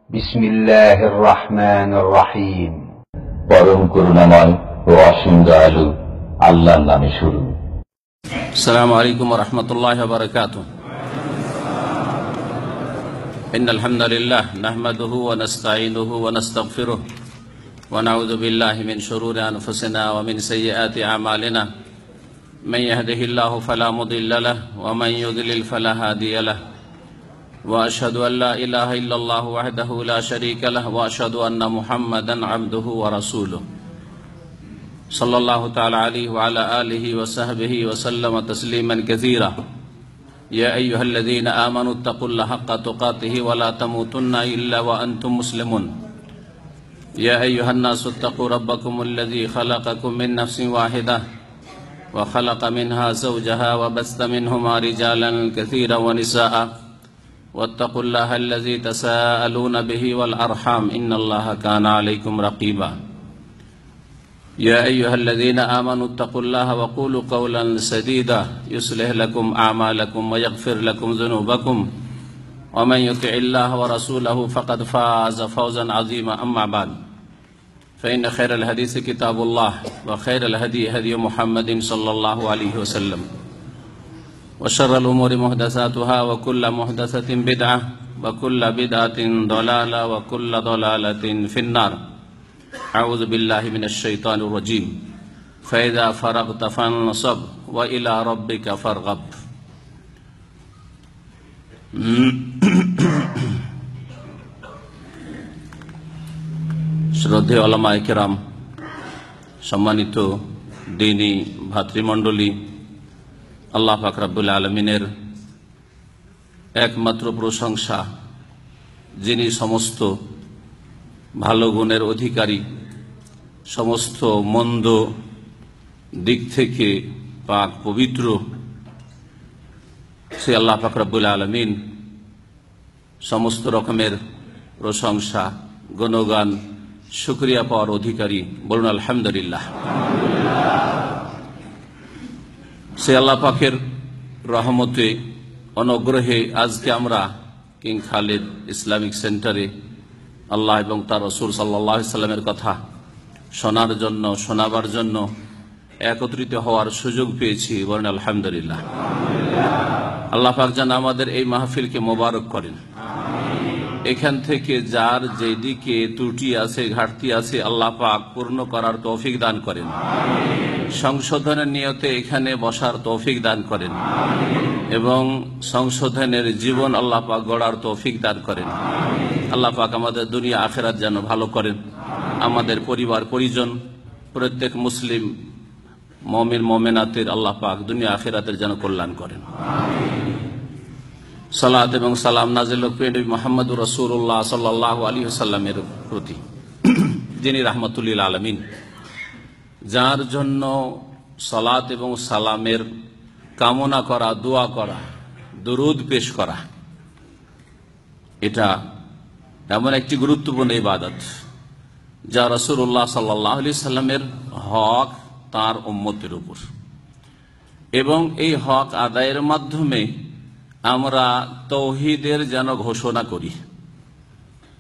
বিসমিল্লাহির রহমানির রহিম। পরম করুণাময় ও অসীম দয়ালু আল্লাহর নামে শুরু। আসসালামু আলাইকুম ওয়া রাহমাতুল্লাহি ওয়া বারাকাতুহু। ইন্নাল হামদালিল্লাহ নাহমাদুহু ওয়া নাস্তাঈনুহু ওয়া নাস্তাগফিরুহ ওয়া নাউযু বিল্লাহি মিন শুরুরি আনফুসিনা ওয়া মিন সাইয়্যাতি আমালিনা। মান ইয়াহদিহিল্লাহু ফালা মুদিল্লা লাহু ওয়া মান ইউদ্লিল ফালা হাদিয়া লাহু। ওয়া আশহাদু আল লা ইলাহা ইল্লাল্লাহু ওয়াহদাহু লা শারীকা লাহু ওয়া আশহাদু আন্না মুহাম্মাদান আবদুহু ওয়া রাসূলুহু। সাল্লাল্লাহু তাআলা আলাইহি ওয়া আলা আলিহি ওয়া সাহবিহি ওয়া সাল্লামা তাসলিমান কাসীরা। ইয়া আইয়ুহাল্লাযীনা আমানু তাকুল্লাহা হাক্কা তুকাতিহি ওয়া লা তামুতুন্না ইল্লা ওয়া আনতুম মুসলিমুন। ইয়া আইয়ুহান নাসু তাকু রাব্বাকুমুল্লাযী খালাকাকুম মিন নাফসিন ওয়াহিদাহ ওয়া খালাকা মিনহা যাওজাহা ওয়া বাসসা মিনহুমা রিজালান কাসীরান ওয়া নিসাআ ওয়াত্তাকুল্লাহা আল্লাযী তাসাআলুনা বিহি ওয়াল আরহাম ইন্নাল্লাহা কানা আলাইকুম রাকীবা। يا أيها الذين آمنوا اتقوا الله وقولوا قولا سديدا يصلح لكم أعمالكم ويغفر لكم ذنوبكم ومن يطع الله ورسوله فقد فاز فوزا عظيما. أما بعد فإن خير الحديث كتاب الله وخير الهدي هدي محمد صلى الله عليه وسلم وشر الأمور محدثاتها وكل محدثة بدعة وكل بدعة ضلالة وكل ضلالة في النار. أعوذ بالله من الشيطان الرجيم. فإذا فرغت فانصب وإلى ربك فارغب. শ্রদ্ধেয় উলামায়ে কেরাম, সম্মানিত দ্বীনী ভাতৃমণ্ডলী, আল্লাহ পাক রব্বুল আলামিনের একমাত্র প্রশংসা, যিনি সমস্ত ভালো গুণের অধিকারী, সমস্ত মন্দ দিক থেকে পাক পবিত্র, সে আল্লাহ পাক রব্বুল আলামিন সমস্ত রকমের প্রশংসা, গুণগান, শুকরিয়া পাওয়ার অধিকারী। বলুন আলহামদুলিল্লাহ। সে আল্লাহ পাকের রহমতে, অনুগ্রহে আজকে আমরা কিং খালিদ ইসলামিক সেন্টারে আল্লাহ এবং তার রাসূল সাল্লাল্লাহু আলাইহি সাল্লামের কথা শোনার জন্য, শোনাবার জন্য একত্রিত হওয়ার সুযোগ পেয়েছি। বলেন আলহামদুলিল্লাহ। আল্লাহ পাক যেন আমাদের এই মাহফিলকে মোবারক করেন। এখান থেকে যার যেদিকে ত্রুটি আছে, ঘাটতি আছে, আল্লাহ পাক পূর্ণ করার তৌফিক দান করেন। সংশোধনের নিয়তে এখানে বসার তৌফিক দান করেন এবং সংশোধনের জীবন আল্লাহ পাক গড়ার তৌফিক দান করেন। আল্লাহ পাক আমাদের দুনিয়া আখিরাত যেন ভালো করেন। আমাদের পরিবার পরিজন, প্রত্যেক মুসলিম মুমিন মুমিনাতের আল্লাহ পাক দুনিয়া আখিরাতের যেন কল্যাণ করেন। সালাত এবং সালাম নাজিল হোক নবী মুহাম্মদুর রাসূলুল্লাহ সাল্লাল্লাহু আলাইহি ওয়াসাল্লামের প্রতি, যিনি রাহমাতুল লিল আলামিন, যার জন্য সালাত এবং সালামের কামনা করা, দোয়া করা, দরুদ পেশ করা, এটা এমন একটি গুরুত্বপূর্ণ ইবাদত যা রাসূলুল্লাহ সাল্লাল্লাহু আলাইহি সাল্লামের হক তার উম্মতের উপর, এবং এই হক আদায়ের মাধ্যমে আমরা তাওহীদের যেন ঘোষণা করি,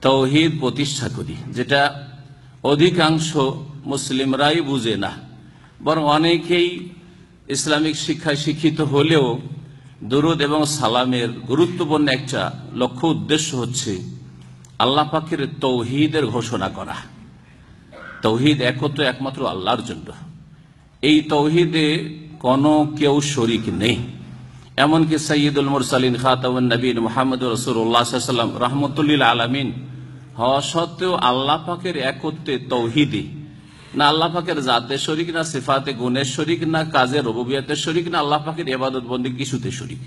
তাওহীদ প্রতিষ্ঠা করি, যেটা অধিকাংশ মুসলিমরাই বুঝে না। বরং অনেকেই ইসলামিক শিক্ষায় শিক্ষিত হলেও দরুদ এবং সালামের গুরুত্বপূর্ণ একটা লক্ষ্য উদ্দেশ্য হচ্ছে আল্লাহ পাকের তাওহীদের ঘোষণা করা। তাওহীদ একমাত্র আল্লাহর জন্য। এই তাওহীদে কোনো কেউ শরীক নেই। এমনকি সাইয়্যিদুল মুরসালিন খাতামুন নবীন মুহাম্মদুর রাসূলুল্লাহ সাল্লাল্লাহু আলাইহি ওয়াসাল্লাম রাহমাতুল লিল আলামিন হওয়া সত্ত্বেও আল্লাহ পাকের একত্বে তাওহীদে, না আল্লাহ পাকের জাতে শরীক, না সিফাতে গুণের শরীক, না কাজে রুবুবিয়তের শরীক, না আল্লাহ পাকের ইবাদত বন্দেগী কিছুতে শরীক,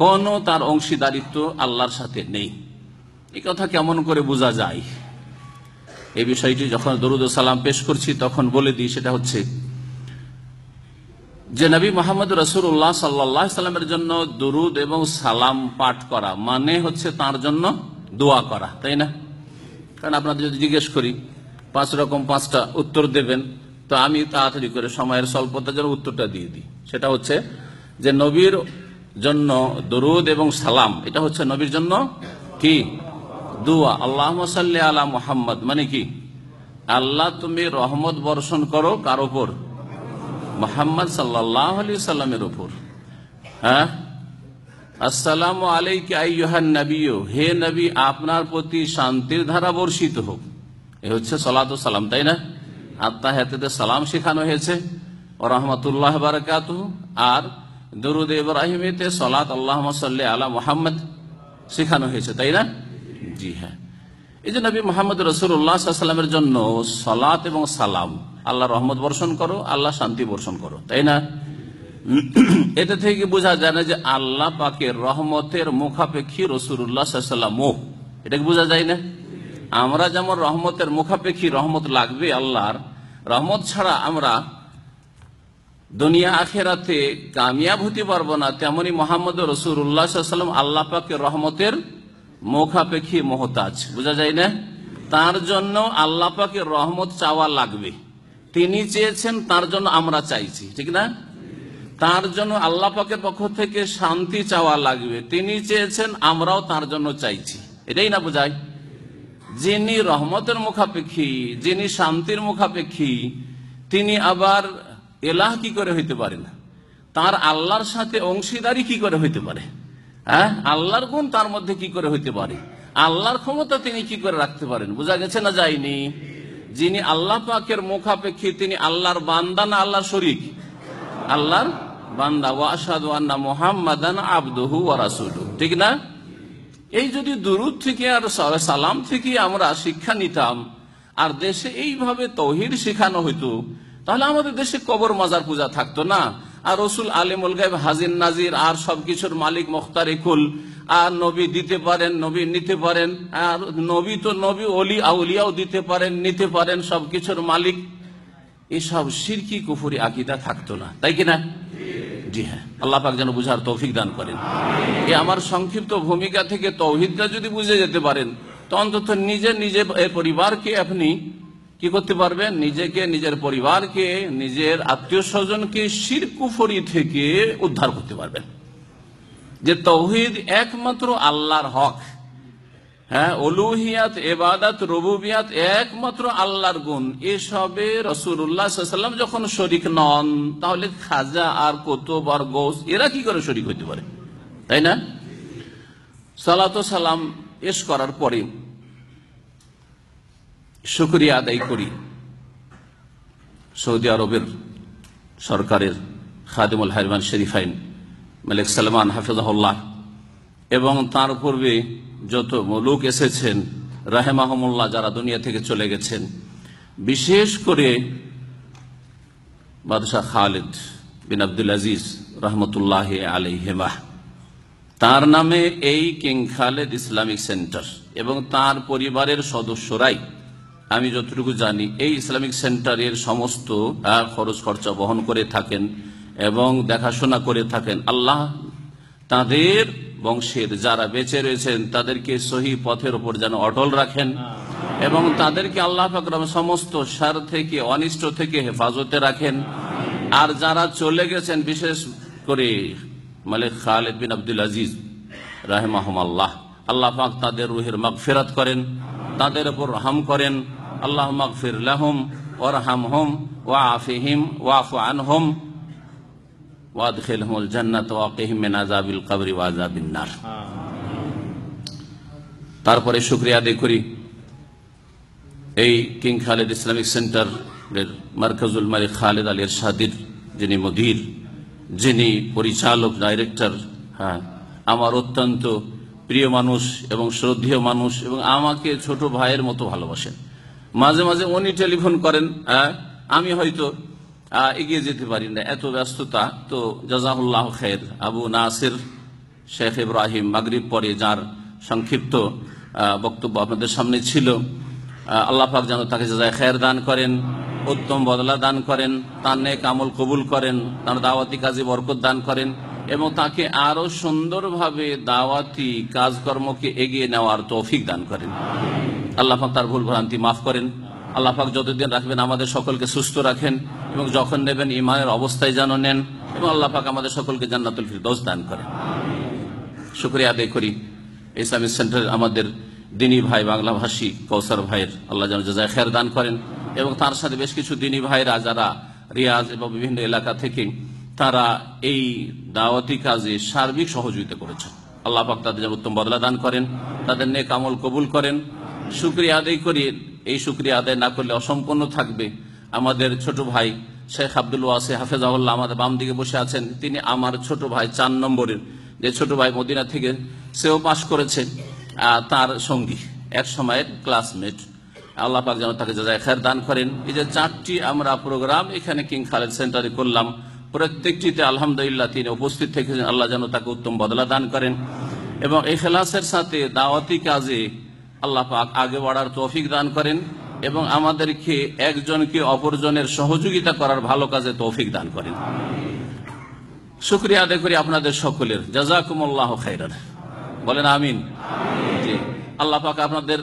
কোনো তার অংশীদারিত্ব আল্লাহর সাথে নেই। এই কথা কেমন করে বোঝা যায়? এই বিষয়টি যখন দরুদ ও সালাম পেশ করছি তখন বলে দিই, সেটা হচ্ছে যে নবী মুহাম্মদ রাসূলুল্লাহ সাল্লাল্লাহু আলাইহি সাল্লামের জন্য দরুদ এবং সালাম পাঠ করা মানে হচ্ছে তার জন্য দোয়া করা, তাই না? কারণ আপনাদের যদি জিজ্ঞেস করি 5 রকম 5টা উত্তর দেবেন, তো আমি তাড়াতাড়ি করে সময়ের স্বল্পতার জন্য উত্তরটা দিয়ে দিই। সেটা হচ্ছে যে নবীর জন্য দরুদ এবং সালাম, এটা হচ্ছে নবীর জন্য কি দোয়া। আল্লাহুম্মা সাল্লি আলা মুহাম্মদ মানে কি? আল্লাহ তুমি রহমত বর্ষণ করো কার উপর? মুহাম্মদ সাল্লাল্লাহু আলাইহি সাল্লামের উপর। হ্যাঁ, আসসালামু আলাইকা আইয়ুহান নবিয়্যু, হে নবী আপনার প্রতি শান্তির ধারা বর্ষিত হোক। এ হচ্ছে সালাত ও সালাম, তাই না? আত্তাহিয়াতুতে সালাম শেখানো হয়েছে, ওয়া রাহমাতুল্লাহি ওয়া বারাকাতুহু। আর দরুদ ইব্রাহিমেতে সালাত আল্লাহুম্মা সাল্লি আলা মুহাম্মদ শেখানো হয়েছে, তাই না? জি হ্যাঁ। এই যে নবী মুহাম্মদ রাসূলুল্লাহ সাল্লাল্লাহু আলাইহি ওয়াসাল্লামের জন্য সালাত এবং সালাম, আল্লাহ রহমত বর্ষণ করো, আল্লাহ শান্তি বর্ষণ করো, তাই না? এটা থেকে বোঝা যায় না যে আল্লাহ পাকের রহমতের মুখাপেক্ষী রাসূলুল্লাহ সাল্লাল্লাহু আলাইহি ওয়াসাল্লাম। এটাকে বোঝা যায় না? আমরা যেমন রহমতের মুখাপেক্ষী, রহমত লাগবে আল্লাহর, রহমত ছাড়া আমরা দুনিয়া আখেরাতে কামিয়াব হতে পারবো না, তেমনি মুহাম্মদ রাসূলুল্লাহ সাল্লাল্লাহু আলাইহি ওয়াসাল্লাম আল্লাহ পাকের রহমতের মুখাপেক্ষী মুহতাজ। বোঝা যায় না? তার জন্য আল্লাহ পাকের রহমত চাওয়া লাগবে। তিনি চেয়েছেন, তার জন্য আমরা চাইছি, ঠিক না? তার জন্য আল্লাহ পাকের পক্ষ থেকে শান্তি চাওয়া লাগবে। তিনি চেয়েছেন, আমরাও তার জন্য চাইছি। এটাই না বোঝায়? যিনি রহমতের মুখাপেক্ষী, যিনি শান্তির মুখাপেক্ষী, তিনি আবার এলাহ কি করে হইতে পারে না? তার আল্লাহর সাথে অংশীদারি কি করে হইতে পারে? হ্যাঁ, আল্লাহর গুণ তার মধ্যে কি করে হইতে পারে? আল্লাহর ক্ষমতা তিনি কি করে রাখতে পারেন? বোঝা গেছে না যায়নি? যিনি আল্লাহ পাকের মুখাপেক্ষী, তিনি আল্লাহর বান্দা না আল্লাহর শরীক? আল্লাহর বান্দা। ওয়া আশহাদু আন্না মুহাম্মাদান আবদুহু ওয়া রাসূলুহু, ঠিক না? এই যদি দুরূদ থেকে আর সালাম থেকে আমরা শিক্ষা নিতাম, আর দেশে এইভাবে তাওহীদ শেখানো হইতো, তাহলে আমাদের দেশে কবর মাজার পূজা থাকতো না। আর রসুল আলিমুল গায়ব, হাজির নাজির, আর সবকিছুর মালিক মুখতারিকুল, আর নবী দিতে পারেন, নবী নিতে পারেন, আর নবী তো নবী, ওলি আউলিয়াও দিতে পারেন, নিতে পারেন, সবকিছুর মালিক। এসব শিরকি কুফরি আকীদা থাকতো না, তাই কিনা? জি হ্যাঁ, আল্লাহ পাক যেন বুঝার তৌফিক দান করেন। এই আমার সংক্ষিপ্ত ভূমিকা থেকে তাওহীদটা যদি বুঝে যেতে পারেন, তো অন্তত নিজের পরিবারকে আপনি কি করতে পারবেন? নিজেকে, নিজের পরিবারকে, নিজের আত্মীয় স্বজনকে শিরক কুফরি থেকে উদ্ধার করতে পারবেন। যে তাওহীদ একমাত্র আল্লাহর হক, হ্যাঁ, উলুহিয়াত, ইবাদত, রুবুবিয়াত একমাত্র আল্লাহর গুণ, এসবে রাসূলুল্লাহ সাল্লাল্লাহু আলাইহি ওয়াসাল্লাম যখন শরীক নন, তাহলে খাজা আর কুতুব আর গৌস এরা কি করে শরীক হইতে পারে? তাই না? সালাত ও সালাম পেশ করার পরে শুকরিয়া আদায় করি সৌদি আরবের সরকারের খাদিমুল হারমান শরীফাইন মালিক সালমান হাফিজাহুল্লাহ এবং তার পূর্বে যত মুলুক এসেছেন রাহেমাহুমুল্লাহ, যারা দুনিয়া থেকে চলে গেছেন, বিশেষ করে বাদশাহ খালিদ বিন আব্দুল আজিজ রহমতুল্লাহ আলাইহিমা, তার নামে এই কিং খালেদ ইসলামিক সেন্টার এবং তার পরিবারের সদস্যরাই, আমি যতটুকু জানি, এই ইসলামিক সেন্টারের সমস্ত খরচ খরচা বহন করে থাকেন এবং দেখাশোনা করে থাকেন। আল্লাহ তাদের বংশের যারা বেঁচে রয়েছেন তাদেরকে সহি পথের উপর যেন অটল রাখেন এবং তাদেরকে আল্লাহ পাক সমস্ত শার থেকে, অনিষ্ট থেকে হেফাজতে রাখেন। আর যারা চলে গেছেন, বিশেষ করে মালিক খালিদ বিন আব্দুল আজিজ রাহিমাহুমাল্লাহ, আল্লাহ পাক তাদের রুহের মাগফিরাত করেন, তাদের উপর রহম করেন। আল্লাহ মাগফির লাহুম ওয়ারহামহুম ওয়াআফিহিম ওয়াফু আনহুম ওয়াদখিলহুমুল জান্নাত ওয়াকিহিম মিন আযাবিল কবরি ওয়া আযাবিন নার। তারপরে শুকরিয়া আদায় করি এই কিং খালেদ ইসলামিক সেন্টারের মারকাজুল মালিক খালেদ আলী এরশাদির যিনি মুদির, যিনি পরিচালক, ডাইরেক্টর, হ্যাঁ, আমার অত্যন্ত প্রিয় মানুষ এবং শ্রদ্ধেয় মানুষ এবং আমাকে ছোট ভাইয়ের মতো ভালোবাসেন। মাঝে মাঝে উনি টেলিফোন করেন, আমি হয়তো এগিয়ে যেতে পারি না, এত ব্যস্ততা। তো জাযাহুল্লাহ খায়ের। আবু নাসির শেখ ইব্রাহিম মাগরিব পরে যার সংক্ষিপ্ত বক্তব্য আপনাদের সামনে ছিল, আল্লাহ পাক যেন তাকে জাযায়ে খায়ের দান করেন, উত্তম বদলা দান করেন, তার নেক আমল কবুল করেন, তার দাওয়াতি কাজে বরকত দান করেন এবং তাকে আরো সুন্দরভাবে দাওয়াতি কাজকর্মকে এগিয়ে নেওয়ার তৌফিক দান করেন। আল্লাহ পাক তার ভুল ভ্রান্তি মাফ করেন। আল্লাহ পাক যতদিন রাখবেন আমাদের সকলকে সুস্থ রাখেন এবং যখন নেবেন ইমানের অবস্থায় যেন নেন এবং আল্লাহ পাক আমাদের সকলকে জান্নাতুল ফিরদৌস দান করেন। শুকরিয়া আদায় করি ইসলামিক সেন্টার আমাদের দিনী ভাই বাংলাভাষী কৌসার ভাইয়ের আল্লাহ যেন জাযায়ে খায়ের দান করেন, এবং তার সাথে বেশ কিছু দিনী ভাইরা যারা রিয়াজ এবং বিভিন্ন এলাকা থেকে তারা এই দাওয়াতি কাজে সার্বিক সহযোগিতা করেছেন। আল্লাহ পাক তাদের যেন উত্তম বদলা দান করেন, তাদের নেক আমল কবুল করেন। শুকরিয়া আদায় করি, এই শুকরিয়া আদায় না করলে অসম্পূর্ণ থাকবে। আমাদের ছোট ভাই শেখ আব্দুল ওয়াসি হাফেজাহুল্লাহ আমাদের বাম দিকে বসে আছেন, তিনি আমার ছোট ভাই 4 নম্বরের যে ছোট ভাই মদিনা থেকে সেও পাশ করেছে, তার সঙ্গী এক সময়ের ক্লাসমেট। আল্লাহ পাক যেন তাকে জাযায়ে খায়ের দান করেন। এই যে 4টি আমরা প্রোগ্রাম এখানে কিং খালেদ সেন্টারে করলাম, প্রত্যেকটিতে আলহামদুলিল্লাহ তিনি উপস্থিত থেকেছেন। আল্লাহ যেন তাকে উত্তম বদলা দান করেন এবং ইখলাসের সাথে দাওয়াতি কাজে আল্লাহ পাক আগে বাড়ার তৌফিক দান করেন এবং আমাদেরকে একজনকে অপরজনের সহযোগিতা করার ভালো কাজে তৌফিক দান করেন। শুকরিয়া আদায় করি আপনাদের সকলের। জাযাকুমুল্লাহু খাইরান, বলেন আমিন। জি, আল্লাহ পাক আপনাদের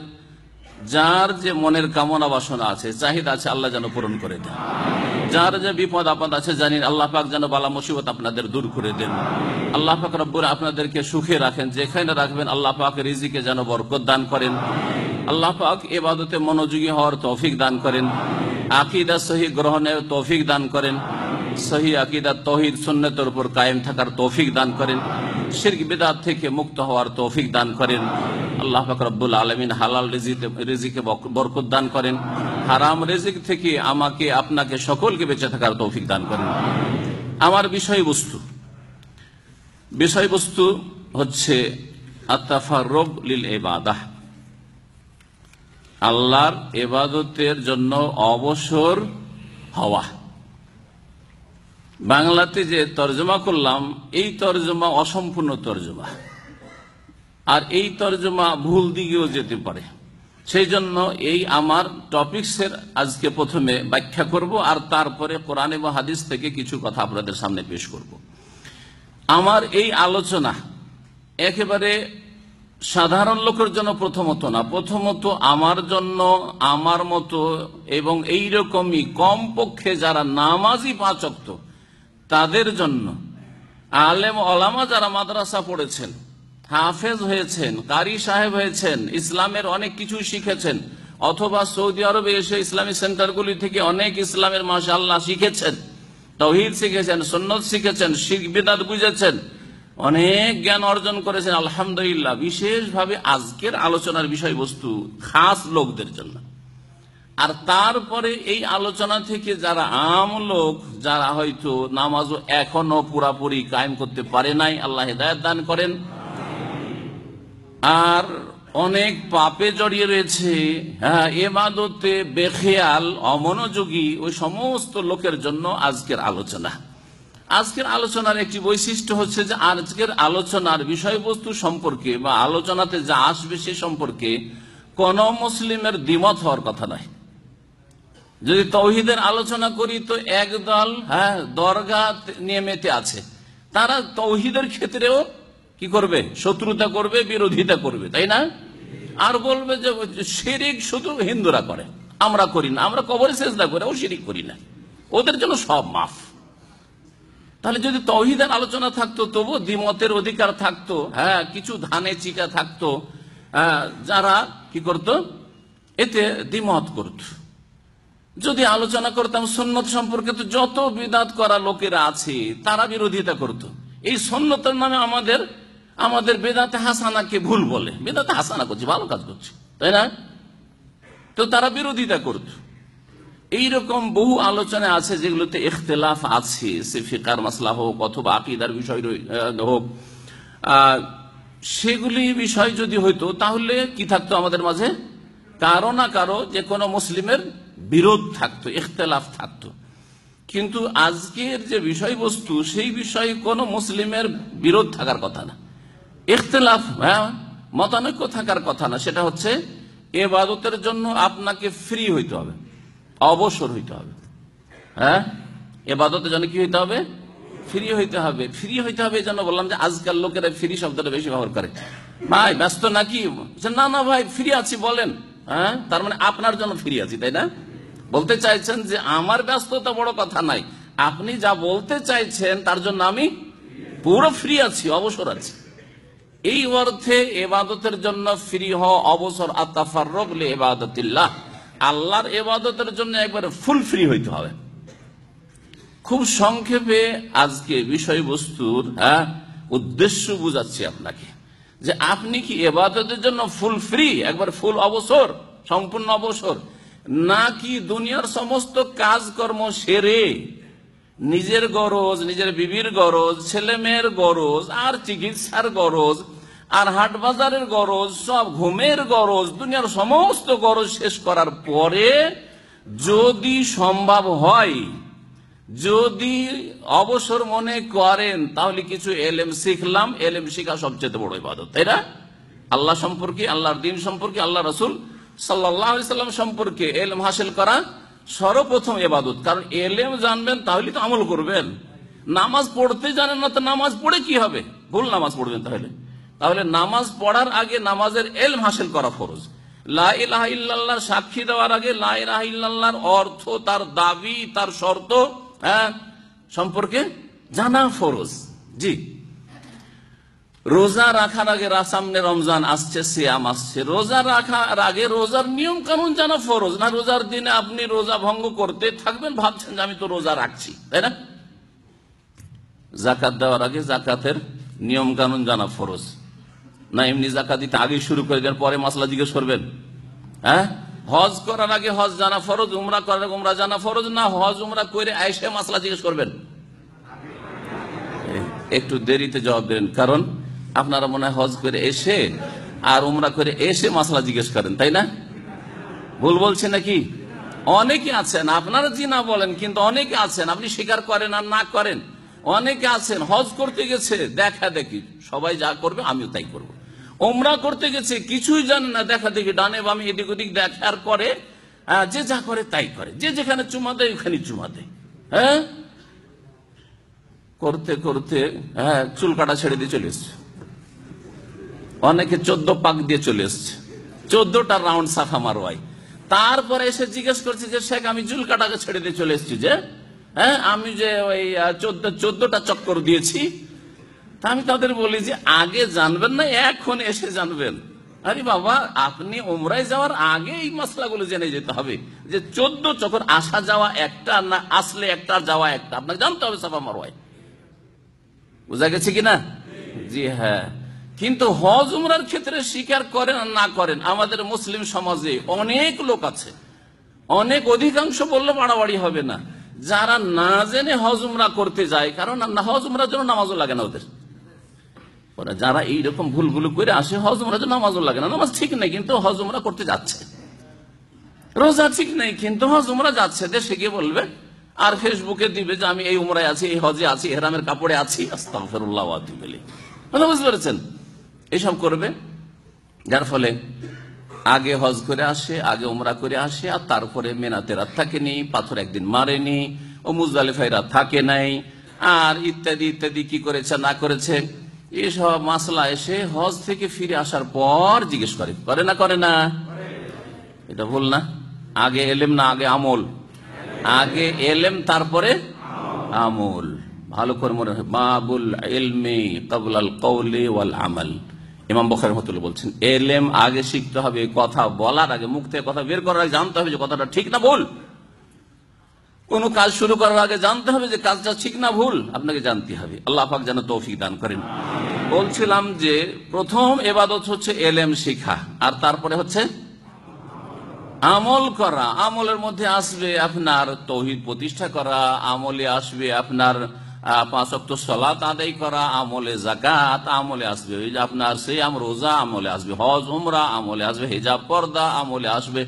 যার যে মনের কামনা বাসনা আছে, চাহিদা আছে, আল্লাহ যেন পূরণ করে দেন। যার যে বিপদ আপদ আছে জানেন, আল্লাহ পাক যেন বালা মুসিবত আপনাদের দূর করে দেন। আল্লাহ পাক রব্বুল আপনাদেরকে সুখে রাখেন, যেখানে রাখবেন আল্লাহ পাক রিজিকে যেন বরকত দান করেন। আল্লাহ পাক ইবাদতে মনোযোগী হওয়ার তৌফিক দান করেন, আকীদা সহি গ্রহণের তৌফিক দান করেন, সহি আকীদা তাওহীদ সুন্নাতের উপর কায়েম থাকার তৌফিক দান করেন, শিরক বিদআত থেকে মুক্ত হওয়ার তৌফিক দান করেন। আল্লাহ পাক রব্বুল আলামিন হালাল রিজিকে বরকত দান করেন, হারাম রিজিক থেকে আমাকে আপনাকে সকলকে বেঁচে থাকার তৌফিক দান করেন। আমার বিষয়বস্তু হচ্ছে আত-তাফাররুগ লিল ইবাদাহ, আল্লাহর ইবাদতের জন্য অবসর হওয়া। বাংলাতে যে তর্জমা করলাম এই তর্জমা অসম্পূর্ণ তর্জমা, আর এই তর্জমা ভুল দিকেও যেতে পারে। সেই জন্য এই আমার টপিকসের আজকে প্রথমে ব্যাখ্যা করব, আর তারপরে কোরআন এবং হাদিস থেকে কিছু কথা আপনাদের সামনে পেশ করব। আমার এই আলোচনা একেবারে সাধারণ লোকের জন্য প্রথমত না, প্রথমত আমার জন্য, আমার মতো এবং এইরকমই কমপক্ষে যারা নামাজি 5 ওয়াক্ত তাদের জন্য, আলেম ওলামা যারা মাদ্রাসা পড়েছেন, হাফেজ হয়েছেন, কারি সাহেব হয়েছেন, ইসলামের অনেক কিছু শিখেছেন, অথবা সৌদি আরবে এসে ইসলামী সেন্টারগুলি থেকে অনেক ইসলামের মাশাআল্লাহ শিখেছেন, তাওহীদ শিখেছেন, সুন্নাত শিখেছেন, শিরক বিদআত বুঝেছেন, অনেক জ্ঞান অর্জন করেছেন আলহামদুলিল্লাহ। বিশেষভাবে আজকের আলোচনার বিষয়বস্তু খাস লোকদের জন্য। আর তারপরে এই আলোচনা থেকে যারা আম লোক, যারা হয়তো নামাজও এখনো পুরাপুরি কায়েম করতে পারে নাই, আল্লাহ হেদায়েত দান করেন, আর অনেক পাপে জড়িয়ে রয়েছে, ইবাদতে বেখেয়াল, অমনোযোগী, ওই সমস্ত লোকের জন্য আজকের আলোচনা। আজকের আলোচনার একটি বৈশিষ্ট্য হচ্ছে যে আজকের আলোচনার বিষয়বস্তু সম্পর্কে বা আলোচনাতে যা আসবে সে সম্পর্কে কোন মুসলিমের দ্বিমত হওয়ার কথা নয়। যদি তাওহীদের আলোচনা করি তো একদল দরগা নিয়ে মেতে আছে, তারা তাওহীদের ক্ষেত্রেও কি করবে? শত্রুতা করবে, বিরোধিতা করবে, তাই না? আর বলবে যে শিরক শুধু হিন্দুরা করে, আমরা করি না, আমরা কবরে সিজদা করে ও শিরক করি না, ওদের জন্য সব মাফ। তাহলে যদি তাওহীদের আলোচনা থাকতো তবু দ্বিমতের অধিকার থাকতো, কিছু ধানে চিটা থাকতো, যারা কি করত? এতে দ্বিমত করত। যদি আলোচনা করতাম সুন্নত সম্পর্কে, তো যত বিদআত করা লোকেরা আছে তারা বিরোধিতা করত। এই সুন্নতের নামে আমাদের বেদাতে হাসানাকে ভুল বলে, বেদাতে হাসানা করছি, ভালো কাজ করছি, তাই না? তো তারা বিরোধিতা করত। এইরকম বহু আলোচনা আছে যেগুলোতে ইখতিলাফ আছে, সে ফিকার মাসলা হোক অথবা আকীদার বিষয় হোক, সেগুলি বিষয় যদি হইতো তাহলে কি থাকতো আমাদের মাঝে? কারো না কারো, যে কোনো মুসলিমের বিরোধ থাকতো, ইখতিলাফ থাকতো। কিন্তু আজকের যে বিষয়বস্তু, সেই বিষয়ে কোনো মুসলিমের বিরোধ থাকার কথা না, ইখতিলাফ মতানৈক্য থাকার কথা না। সেটা হচ্ছে ইবাদতের জন্য আপনাকে ফ্রি হইতে হবে, অবসর হইতে হবে। ইবাদতের জন্য কি হইতে হবে? ফ্রি হইতে হবে। ফ্রি হইতে হবে এই জন্য বললাম যে আজকাল লোকেরা ফ্রি শব্দটা বেশি ব্যবহার করে। ভাই ব্যস্ত নাকি? না না ভাই ফ্রি আছি, বলেন। তার মানে আপনার জন্য ফ্রি আছি, তাই না? বলতে চাইছেন যে আমার ব্যস্ততা বড় কথা নাই, আপনি যা বলতে চাইছেন তার জন্য আমি পুরো ফ্রি আছি, অবসর আছি। এই অর্থে ইবাদতের জন্য ফ্রি হওয়া, অবসর, আতাফাররুগ লিইবাদাতিল্লাহ, আল্লাহর ইবাদতের জন্য একবারে ফুল ফ্রি হইতে হবে। খুব সংক্ষেপে আজকে বিষয়বস্তুর উদ্দেশ্য বুঝাচ্ছি আপনাকে, যে আপনি কি ইবাদতের জন্য ফুল ফ্রি, একবার ফুল অবসর, সম্পূর্ণ অবসর, নাকি দুনিয়ার সমস্ত কাজকর্ম সেরে নিজের গরজ, নিজের বিবির গরজ, ছেলে মেয়ের গরজ, আর চিকিৎসার গরজ, আর হাট বাজারের গরজ, সব ঘুমের গরজ, দুনিয়ার সমস্ত গরজ শেষ করার পরে যদি সম্ভব হয়, যদি অবসর মনে করেন, তাহলে কিছু এলেম শিখলাম, এলেম শিখা সবচেয়ে বড় ইবাদত, তাই না? আল্লাহ সম্পর্কে, আল্লাহর দ্বীন সম্পর্কে, আল্লাহ রাসূল সাল্লাল্লাহু আলাইহি সাল্লাম সম্পর্কে এলেম হাসিল করা সর্বপ্রথম ইবাদত। কারণ এলেম জানবেন তাহলে তো আমল করবেন। নামাজ পড়তে জানেন না তো নামাজ পড়ে কি হবে? ভুল নামাজ পড়বেন। তাহলে নামাজ পড়ার আগে নামাজের এলম হাসিল করা ফরজ। লা ইলাহা ইল্লাল্লাহ সাক্ষী দেওয়ার আগে লা ইলাহা ইল্লাল্লাহর অর্থ, তার দাবি, তার শর্ত সম্পর্কে জানা ফরজ। জি, রোজা রাখার আগে, সামনে রমজান আসছে, সিয়াম আসছে, রোজা রাখার আগে রোজার নিয়ম কানুন জানা ফরজ। না রোজার দিনে আপনি রোজা ভঙ্গ করতে থাকবেন, ভাবছেন যে আমি তো রোজা রাখছি, তাই না? জাকাত দেওয়ার আগে জাকাতের নিয়ম কানুন জানা ফরজ। না এমনি জাকাত দিতে আগে শুরু করে দেন, পরে মাসলা জিজ্ঞেস করবেন? হজ করার আগে হজ জানা ফরজ, উমরা করার আগে উমরা জানা ফরজ, না হজ উমরা করে আইসে মাসলা জিজ্ঞেস করবেন? একটু দেরিতে জবাব দেন, কারণ আপনারা মনে হয় হজ করে এসে আর উমরা করে এসে মাসলা জিজ্ঞেস করেন, তাই না? ভুল বলছে নাকি? অনেকে আছেন, আপনারা জি না বলেন, কিন্তু অনেকে আছেন, আপনি স্বীকার করেন আর না করেন, অনেকে আছেন হজ করতে গেছে দেখা দেখি, সবাই যা করবে আমিও তাই করব। উমরা করতে গেছে কিছুই জানে না, দেখা দেখি ডানে বামে এদিক ওদিক দেখার পরে যে যা করে তাই করে, যে যেখানে চুমা দেয় ওখানে চুমা দেয়। করতে করতে চুল কাটা ছেড়ে দিয়ে চলে এসছে। অনেকে 14 পাক দিয়ে চলে এসছে, 14টা রাউন্ড সাফা মারোয়াই। তারপরে এসে জিজ্ঞেস করছে যে শেখ আমি চুল কাটাকে ছেড়ে দিয়ে চলে এসছি, যে আমি যে ওই 14টা চক্কর দিয়েছি। তা আমি তাদের বলি যে আগে জানবেন না, এখন এসে জানবেন? আরে বাবা, আপনি উমরায় যাওয়ার আগে এই মশলাগুলো জেনে যেতে হবে যে 14 চক্কর আসা যাওয়া একটা, না আসলে একটা যাওয়া একটা, আপনাকে জানতে হবে সাফা মারোয়াই। বুঝা গেছে কিনা? জি হ্যাঁ। কিন্তু হজ উমরার ক্ষেত্রে স্বীকার করেন আর না করেন, আমাদের মুসলিম সমাজে অনেক লোক আছে, অনেক, অধিকাংশ বললে বাড়াবাড়ি হবে না, যারা না জেনে হজ উমরা করতে যায়। কারণ হজ উমরার জন্য নামাজও লাগে না ওদের। ওরা যারা এইরকম ভুলগুলো করে আসে, হজ উমরার জন্য নামাজও লাগে না, নামাজ ঠিক নেই কিন্তু হজ উমরা করতে যাচ্ছে, রোজা ঠিক নেই কিন্তু হজ উমরা যাচ্ছে, দেশে গিয়ে বলবে আর ফেসবুকে দিবে যে আমি এই উমরায় আছি, এই হজে আছি, ইহরামের কাপড়ে আছি। আস্তাগফিরুল্লাহ ওয়া আতুবু ইলাইহি। বুঝতে পেরেছেন? এইসব করবে, যার ফলে আগে হজ করে আসে, আগে উমরা করে আসে, আর তারপরে মিনাতে রাত থাকেনি, পাথর একদিন মারেনি, ও মুজদালিফায় রাত থাকে নাই, আর ইত্যাদি ইত্যাদি কি করেছে না করেছে, এইসব মাসলা এসে হজ থেকে ফিরে আসার পর জিজ্ঞেস করে না করে না? এটা ভুল না? আগে এলেম না আগে আমল? আগে এলেম তারপরে আমল। ভালো করে মনে হয়, বাবুল ইলমি ক্বাবলাল কওলি ওয়াল আমাল। ইমাম বুখারী রাহমাতুল্লাহ বলছেন এলেম আগে শিখতে হবে, কথা বলার আগে, মুখ থেকে কথা বের করার আগে জানতে হবে যে কথাটা ঠিক না ভুল। কোন কাজ শুরু করার আগে জানতে হবে যে কাজটা ঠিক না ভুল, আপনাকে জানতে হবে। আল্লাহ পাক যেন তৌফিক দান করেন। বলছিলাম যে প্রথম ইবাদত হচ্ছে এলেম শিখা, আর তারপরে হচ্ছে আমল করা। আমলের মধ্যে আসবে আপনার তৌহিদ প্রতিষ্ঠা করা, আমলে আসবে আপনার 5 ওয়াক্ত সালাত আদায় করা, আমলে যাকাত, আমলে আসবে আপনার সিয়াম রোজা, আমলে আসবে হজ উমরা, আমলে আসবে হিজাব পর্দা, আমলে আসবে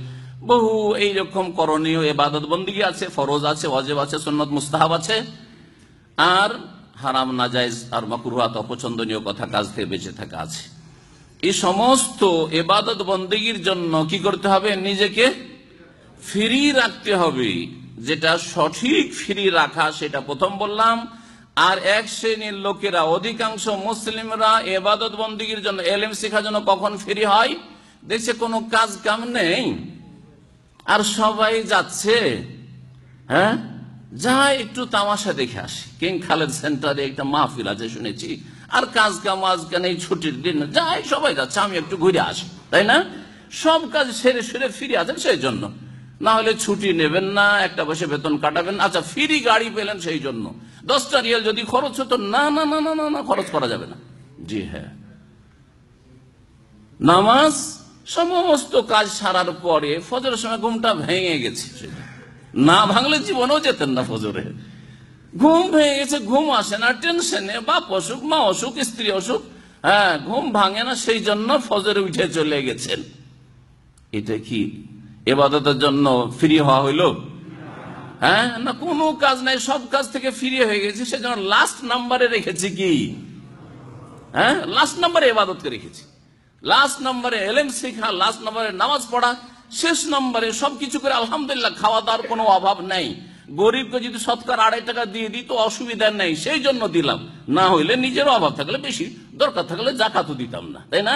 বহু এইরকম করণীয় ইবাদত বন্দেগী আছে, ফরজ আছে, ওয়াজিব আছে, সুন্নাত মুস্তাহাব আছে, আর হারাম নাজায়েজ আর মাকরুহাত অপছন্দনীয় কথা কাজ থেকে বেঁচে থাকা আছে। এই সমস্ত ইবাদত বন্দেগীর জন্য কি করতে হবে? নিজেকে ফ্রি রাখতে হবে। যেটা সঠিক ফ্রি রাখা সেটা প্রথম বললাম। আর এক শ্রেণীর লোকেরা, অধিকাংশ মুসলিমরা ইবাদত বন্দেগীর জন্য, এলেম শেখার জন্য কখন ফ্রি হয়? দেখছে কোনো কাজ কাম নেই আর সবাই যাচ্ছে, যা একটু তামাশা দেখে আসি। কিং খালেদ সেন্টারে একটা মাহফিল আছে শুনেছি, আর কাজ কাম আজকাল এই ছুটির দিন যাই সবাই যাচ্ছে, আমি একটু ঘুরে আসি, তাই না? সব কাজ সেরে সেরে ফিরে আছেন সেই জন্য, না হলে ছুটি নেবেন না, একটা বসে বেতন কাটাবেন। আচ্ছা, ফ্রি গাড়ি পেলেন সেই জন্য 10টা রিয়াল যদি খরচ হতো, না না না না না না, খরচ করা যাবে না। জি হ্যাঁ, নামাজ সমস্ত কাজ সারার পরে ফজরের সময় ঘুমটা ভেঙে গেছে, না ভাঙলে জীবনেও যেতেন না ফজরে। ঘুম ভেঙে গেছে, ঘুম আসে না, টেনশনে, বাপ অসুখ, মা অসুখ, স্ত্রী অসুখ, হ্যাঁ, ঘুম ভাঙে না, সেই জন্য ফজরে উঠে চলে গেছেন। এটা কি ইবাদতের জন্য ফ্রি হওয়া হইল? হ্যাঁ না, কোনো কাজ নাই, সব কাজ থেকে ফ্রি হয়ে গেছে, সেজন্য লাস্ট নাম্বারে রেখেছি কি? হ্যাঁ, লাস্ট নাম্বারে ইবাদতকে রেখেছি, লাস্ট নাম্বারে এলেম শেখা, লাস্ট নাম্বারে নামাজ পড়া, শেষ নম্বরে সবকিছু করে আলহামদুলিল্লাহ, খাওয়া দাওয়ার কোনো অভাব নাই। গরিবকে যদি শতকরা 2.5 টাকা দিয়ে দিই তো অসুবিধা নেই, সেই জন্য দিলাম। না হইলে নিজের অভাব থাকলে, বেশি দরকার থাকলে জাকাতও দিতাম না, তাই না?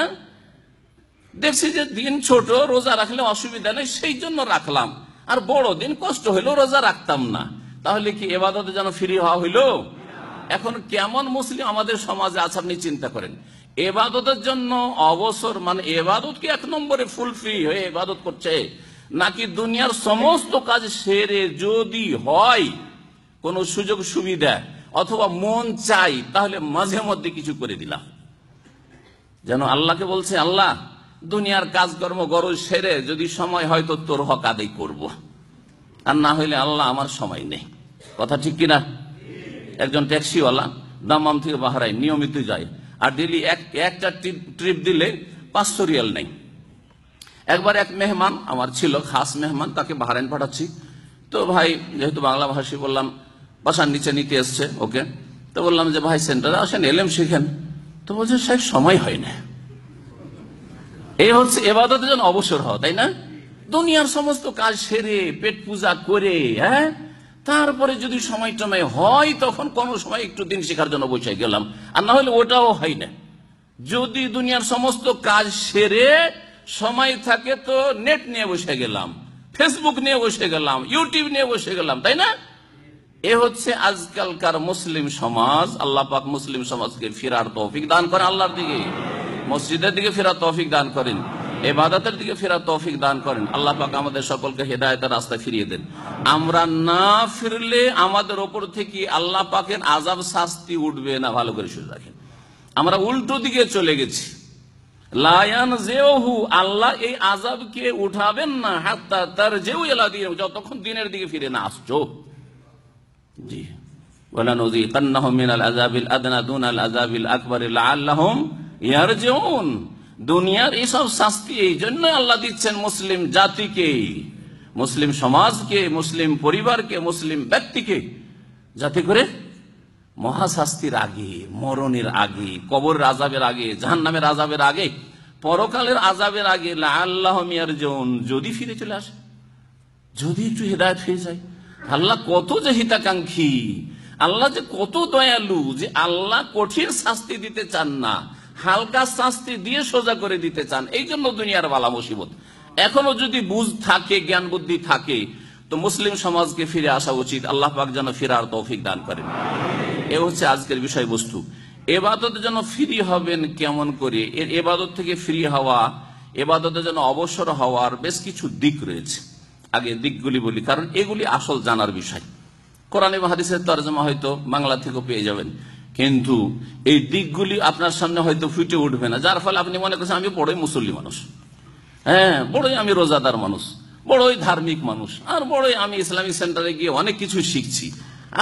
দেখছি যে দিন ছোট, রোজা রাখলে অসুবিধা নেই, সেই জন্য রাখলাম। আর বড় দিন কষ্ট হইলেও রোজা রাখতাম না। তাহলে কি ইবাদতে যেন ফ্রি হওয়া হইল? এখন কেমন মুসলিম আমাদের সমাজে আছে আপনি চিন্তা করেন। ইবাদতের জন্য অবসর, মানে ইবাদত কি 1 নম্বরে ফুল ফ্রি হয়ে ইবাদত করছে, নাকি দুনিয়ার সমস্ত কাজ সেরে যদি হয় কোনো সুযোগ সুবিধা অথবা মন চাই, তাহলে মাঝে মধ্যে কিছু করে দিলাম, যেন আল্লাহকে বলছে, আল্লাহ দুনিয়ার কাজকর্ম গরজ সেরে যদি সময় হয় তো তোর হক আদায় করব, আর না হইলে আল্লাহ আমার সময় নেই। কথা ঠিক কিনা? একজন ট্যাক্সিওয়ালা দাম্মাম থেকে বাহরাইন নিয়মিত যায়, আর ডেলি একটা ট্রিপ দিলে 500 রিয়াল নেই। একবার এক মেহমান আমার ছিল, খাস মেহমান, তাকে বাহরাইন পাঠাচ্ছি। তো ভাই যেহেতু বাংলা ভাষী, বললাম বাসার নিচে নিতে এসছে ওকে, তো বললাম যে ভাই সেন্টারে আসেন, এলেম শিখেন। তো বলছে সাহেব সময় হয় না। এই হচ্ছে ইবাদতের জন্য অবসর হওয়া, তাই না? দুনিয়ার সমস্ত কাজ সেরে পেট পূজা করে, হ্যাঁ, তারপরে যদি সময় টময় হয় তখন কোন সময় একটু দিন শেখার জন্য বসে গেলাম, আর না হলে ওটাও হয় না। যদি দুনিয়ার সমস্ত কাজ সেরে সময় থাকে তো নেট নিয়ে বসে গেলাম, ফেসবুক নিয়ে বসে গেলাম, ইউটিউব নিয়ে বসে গেলাম, তাই না? এ হচ্ছে আজকালকার মুসলিম সমাজ। আল্লাহ পাক মুসলিম সমাজকে ফেরার তৌফিক দান করেন, আল্লাহর দিকে, মসজিদের দিকে ফেরার তৌফিক দান করেন, ইবাদতের দিকে ফেরার তৌফিক দান করেন। আল্লাহ পাক আমাদের সকলকে হেদায়েতের রাস্তায় ফিরিয়ে দেন। আমরা না ফিরলে আমাদের ওপর থেকে আল্লাহ পাকের আযাব শাস্তি উঠবে না, ভালো করে শুনে রাখেন। আমরা উল্টো দিকে চলে গেছি। লায়ান যেহু, আল্লাহ এই আযাবকে উঠাবেন না, হাত্তা তারজিউ ইলা দীন, যতক্ষণ দিনের দিকে ফিরে না আসছো। জি, ওয়ালা নুযীকান্নাহুম মিনাল আযাবিল আদনা দুনাল আযাবিল আকবার লাআল্লাহুম ইয়ারজিউন। দুনিয়ার এইসব শাস্তি এই জন্য আল্লাহ দিচ্ছেন মুসলিম জাতিকে, মুসলিম সমাজকে, মুসলিম পরিবারকে, মুসলিম ব্যক্তিকে, যাতে করে মহাশাস্তির আগে, মরণের আগে, কবরের আযাবের আগে, জাহান্নামের আযাবের আগে, পরকালের আযাবের আগে লাআল্লাহুম ইয়ারজিউন, যদি ফিরে চলে আসে, যদি একটু হেদায়েত হয়ে যায়। আল্লাহ কত যে হিতাকাঙ্ক্ষী, আল্লাহ যে কত দয়ালু, যে আল্লাহ কঠিন শাস্তি দিতে চান না, হালকা শাস্তি দিয়ে সোজা করে দিতে চান। এই জন্য দুনিয়ার বালা মুসিবত। এখনো যদি বুঝ থাকে, জ্ঞান বুদ্ধি থাকে, তো মুসলিম সমাজকে ফিরে আসা উচিত। আল্লাহ পাক যেন ফেরার তৌফিক দান করেন। এ হচ্ছে আজকের বিষয়বস্তু। ইবাদতের জন্য ফ্রি হবেন কেমন করে? এর ইবাদত থেকে ফ্রি হওয়া, ইবাদতের জন্য অবসর হওয়ার বেশ কিছু দিক রয়েছে। আগে দিকগুলি বলি, কারণ এগুলি আসল জানার বিষয়। কোরআন এবং হাদিসের তরজমা হয়তো বাংলা থেকেও পেয়ে যাবেন, কিন্তু এই দিকগুলি আপনার সামনে হয়তো ফুটে উঠবে না, যার ফলে আপনি মনে করছেন আমি বড়ই মুসল্লি মানুষ, হ্যাঁ, বড়ই আমি রোজাদার মানুষ, বড়ই ধার্মিক মানুষ, আর বড়ই আমি ইসলামিক সেন্টারে গিয়ে অনেক কিছু শিখছি।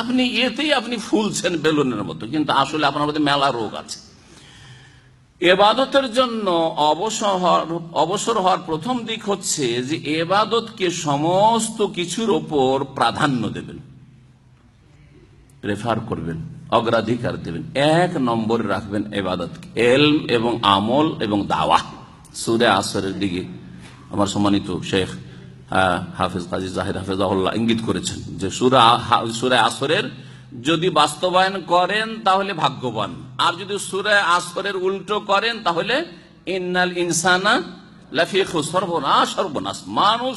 আপনি এতেই আপনি ফুলছেন বেলুনের মতো, কিন্তু আসলে আপনার মধ্যে মেলা রোগ আছে। ইবাদতের জন্য অবসর হওয়ার প্রথম দিক হচ্ছে যে ইবাদতকে সমস্ত কিছুর ওপর প্রাধান্য দেবেন, প্রেফার করবেন, অগ্রাধিকার দেবেন। 1 নম্বরে রাখবেন ইবাদতকে, ইলম এবং আমল এবং দাওয়া। সূরা আসরের দিকে আমার সম্মানিত শেখ হাফেজ কাজী জাহিদ হাফেজাহুল্লাহ ইঙ্গিত করেছেন যে সূরা আসরের যদি বাস্তবায়ন করেন তাহলে ভাগ্যবান, আর যদি সূরা আসরের উল্টো করেন তাহলে ইন্নাল ইনসানা লাফি খুসর, সর্বনাশ, সর্বনাশ, মানুষ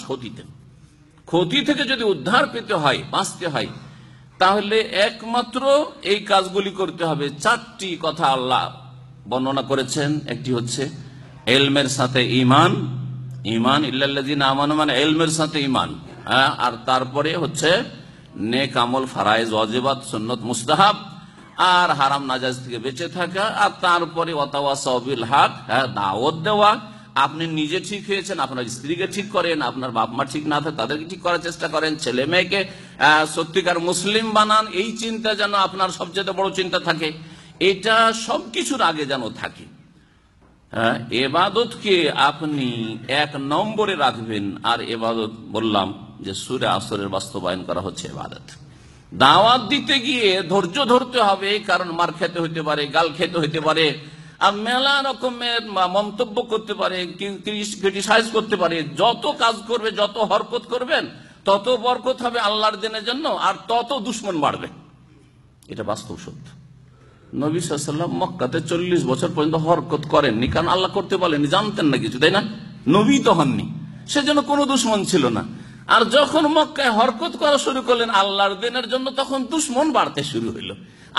ক্ষতি থেকে যদি উদ্ধার পেতে হয়, বাঁচতে হয়, তাহলে একমাত্র এই কাজগুলি করতে হবে। 4টি কথা আল্লাহ বর্ণনা করেছেন। একটি হচ্ছে ইলমের সাথে ঈমান, ঈমান ইল্লাল্লাযিনা আমানু মানে ইলমের সাথে ঈমান, আর তারপরে হচ্ছে নেক আমল, ফারায়েজ, ওয়াজিবাত, সুন্নাত, মুস্তাহাব, আর হারাম নাজায়েজ থেকে বেঁচে থাকা, আর তারপরে ওয়াতাওয়াসাউ বিল হক, দাওয়াত দেওয়া। আপনি নিজে ঠিক হয়েছেন, আপনার স্ত্রীকে ঠিক করেন, আপনার বাপ মা ঠিক না থাকে তাদেরকে ঠিক করার চেষ্টা করেন, ছেলে মেয়েকে সত্যিকার মুসলিম বানান। এই চিন্তা যেন আপনার সবচেয়ে বড় চিন্তা থাকে, এটা সবকিছুর আগে যেন থাকে। এবাদতকে আপনি 1 নম্বরে রাখবেন। আর এবাদত বললাম যে সূরা আসরের বাস্তবায়ন করা হচ্ছে এবাদত। দাওয়াত দিতে গিয়ে ধৈর্য ধরতে হবে, কারণ মার খেতে হইতে পারে, গাল খেতে হইতে পারে, আর মেলা রকমের মন্তব্য করতে পারে, ক্রিটিসাইজ করতে পারে। যত কাজ করবে, যত হরকত করবেন, তত বরকত হবে আল্লাহর দিনের জন্য, আর তত দুশ্মন বাড়বে। এটা বাস্তব সত্য। নবী সাল্লাল্লাহু আলাইহি ওয়াসাল্লাম মক্কাতে 40 বছর পর্যন্ত হরকত করেননি, কারণ আল্লাহ করতে বলেননি, জানতেন না কিছু, তাই না? নবী তো হননি, সেজন্য কোনো দুশ্মন ছিল না। আর যখন মক্কায় হরকত করা শুরু করলেন আল্লাহর দিনের জন্য, তখন দুশ্মন বাড়তে শুরু হইল।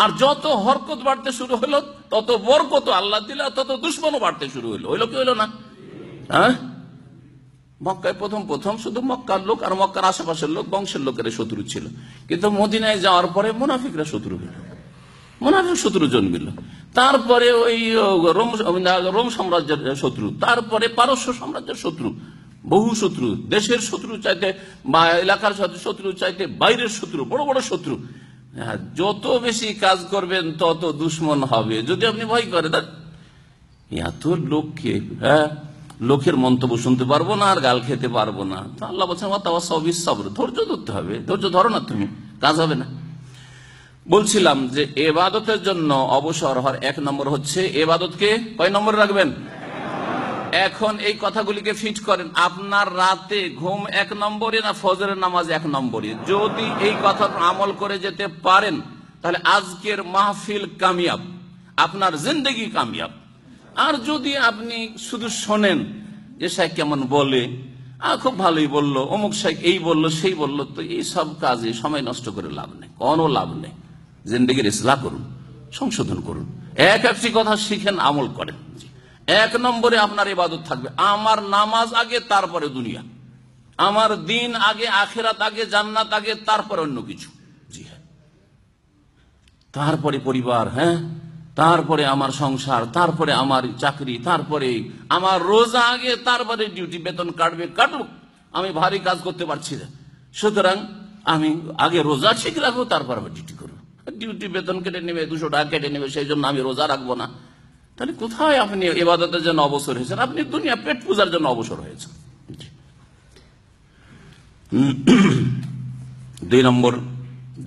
আর যত হরকত বাড়তে শুরু হলো, তত বরকত আল্লাহ দিল, তত দুশ্মনও বাড়তে শুরু হইলো। হইলো কি হইলো না? মক্কায় প্রথম শুধু মক্কার লোক আর মক্কার আশেপাশের লোক, বংশের লোকেরা শত্রু ছিল, কিন্তু মদিনায় যাওয়ার পরে মুনাফিকরা শত্রু হইল, মুনাফিক শত্রু জন্মিল। তারপরে ওই রোম সাম্রাজ্যের শত্রু, তারপরে পারস্য সাম্রাজ্যের শত্রু, বহু শত্রু, দেশের শত্রু চাইতে বা এলাকার শত্রু চাইতে বাইরের শত্রু, বড় বড় শত্রু। যত বেশি কাজ করবেন তত দুশ্মন হবে। যদি আপনি ভয় করেন এত লোককে, লোকের মন্তব্য শুনতে পারবো না আর গাল খেতে পারবো না, তো আল্লাহ বলছেন ওয়াতাওয়াসাউ বিস সাবর, ধৈর্য ধরতে হবে। ধৈর্য ধরো না তুমি, কাজ হবে না। বলছিলাম যে এবাদতের জন্য অবসর হওয়ার 1 নম্বর হচ্ছে এবাদতকে কয় নম্বরে রাখবেন? এখন এই কথাগুলিকে ফিট করেন। আপনার রাতে ঘুম 1 নম্বরে না ফজরের নামাজ 1 নম্বরে? যদি এই কথা আমল করে যেতে পারেন, তাহলে আজকের মাহফিল কামিয়াব, আপনার জিন্দেগি কামিয়াব। আর যদি আপনি শুধু শোনেন যে শাইখ কেমন বলে, খুব ভালোই বললো, অমুক শাইখ এই বললো সেই বললো, তো এই সব কাজে সময় নষ্ট করে লাভ নেই, কোনো লাভ নেই। জিন্দেগির ইসলাহ করুন, সংশোধন করুন, একটি কথা শিখেন, আমল করেন। 1 নম্বরে আপনার ইবাদত থাকবে। আমার নামাজ আগে, তারপরে দুনিয়া। আমার দিন আগে, আখিরাত আগে, জান্নাত আগে, তারপরে অন্য কিছু। জি হ্যাঁ, তারপরে পরিবার, তারপরে আমার সংসার, তারপরে আমার চাকরি, তারপরে আমার রোজা আগে, তারপরে ডিউটি। বেতন কাটবে কাটুক, আমি ভারী কাজ করতে পারছি না, সুতরাং আমি আগে রোজা ঠিক রাখবো, তারপর আবার ডিউটি করবো। ডিউটি বেতন কেটে নেবে, 200 টাকা কেটে নেবে, সেই জন্য আমি রোজা রাখবো না। তাহলে কোথায় আপনি ইবাদতের জন্য অবসর হয়েছেন? আপনি দুনিয়া পেট পূজার জন্য অবসর হয়েছেন। 2 নম্বর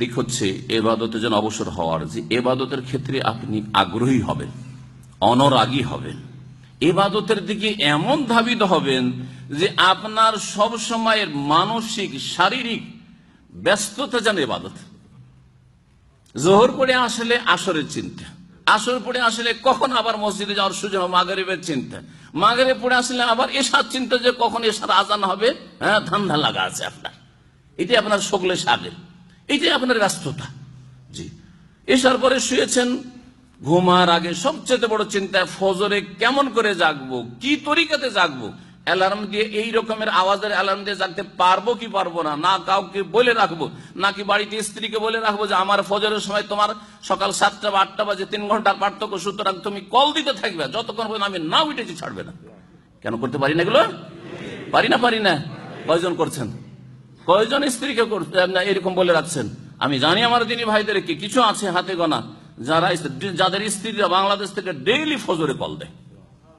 দিক হচ্ছে ইবাদতের জন্য অবসর হওয়ার, যে ইবাদতের ক্ষেত্রে আপনি আগ্রহী হবেন, অনুরাগী হবেন, ইবাদতের দিকে এমন ধাবিত হবেন যে আপনার সব সময়ের মানসিক শারীরিক ব্যস্ততা যেন ইবাদত। জোহর পড়ে আসলে আসরের চিন্তা, আসর পড়ে আসলে কখন আবার মসজিদে যাওয়ার সুযোগ, মাগরিবের চিন্তা, মাগরিব পড়ে আসলে আবার এশার চিন্তা, যে কখন এশার আজান হবে, ধান্দা লাগা আছে আপনার। এটাই আপনার সকলে সাগের, এটাই আপনার ব্যস্ততা। জি, এশার পরে শুয়েছেন, ঘুমার আগে সবচেয়ে বড় চিন্তা ফজরে কেমন করে জাগবো, কি তরিকাতে জাগবো। অ্যালার্ম দিয়ে, এই রকমের আওয়াজের অ্যালার্ম দিয়ে জাগতে পারবো কি পারবো না, না কাউকে বলে রাখবো, নাকি বাড়িতে স্ত্রীকে বলে রাখবো যে আমার ফজরের সময় তোমার সকাল 7টা বা 8টা বাজে, 3 ঘন্টার পার্থক্য, সুতরাং তুমি কল দিতে থাকবে, যতক্ষণ পর্যন্ত আমি না উঠেছি ছাড়বে না। কেন করতে পারি না এগুলো? পারি না। কয়জন করছেন? কয়জন স্ত্রীকে এরকম বলে রাখছেন? আমি জানি আমার দিনী ভাইদের কি কিছু আছে হাতে গোনা, যাদের স্ত্রীরা বাংলাদেশ থেকে ডেইলি ফজরে কল দেয়,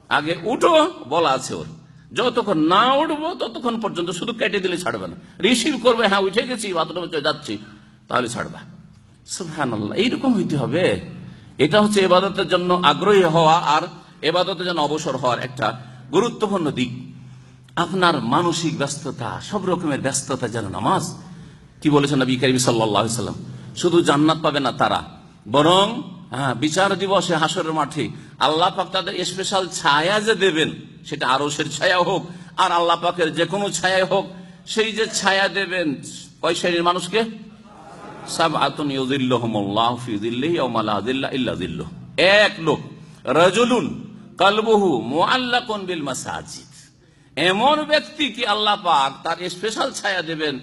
আগে উঠো বলা আছে ওর, যতক্ষণ না উঠবো ততক্ষণ পর্যন্ত শুধু কেটে দিলে ছাড়বে না, রিসিভ করবে, হ্যাঁ উঠে গেছি, বাথরুমে যাচ্ছি, তাহলে ছাড়বা। সুবহানাল্লাহ, এইরকম হইতে হবে। এটা হচ্ছে ইবাদতের জন্য আগ্রহী হওয়া আর ইবাদতের জন্য অবসর হওয়ার একটা গুরুত্বপূর্ণ দিক। আপনার মানসিক ব্যস্ততা, সব রকমের ব্যস্ততা যেন নামাজ। কি বলেছেন নবী করিম সাল্লাল্লাহু আলাইহি ওয়াসাল্লাম? শুধু জান্নাত পাবে না তারা, বরং বিচার দিবসে হাসরের মাঠে আল্লাহ পাক তাদের স্পেশাল ছায়া যে দেবেন, সেটা আরশের ছায়া হোক আর আল্লাহ পাকের যে কোনো ছায়া হোক, সেই যে ছায়া দেবেন কয় শ্রেণীর মানুষকে? সাবআতুন ইউযিল্লুহুমুল্লাহু ফি যিল্লিহি ইয়াওমা লা যিল্লা ইল্লা যিল্লুহ। এক লোক, রাজুলুন কলবুহু মুআল্লাকুন বিল মাসাজিদ, এমন ব্যক্তিকে আল্লাহ পাক তার স্পেশাল ছায়া দেবেন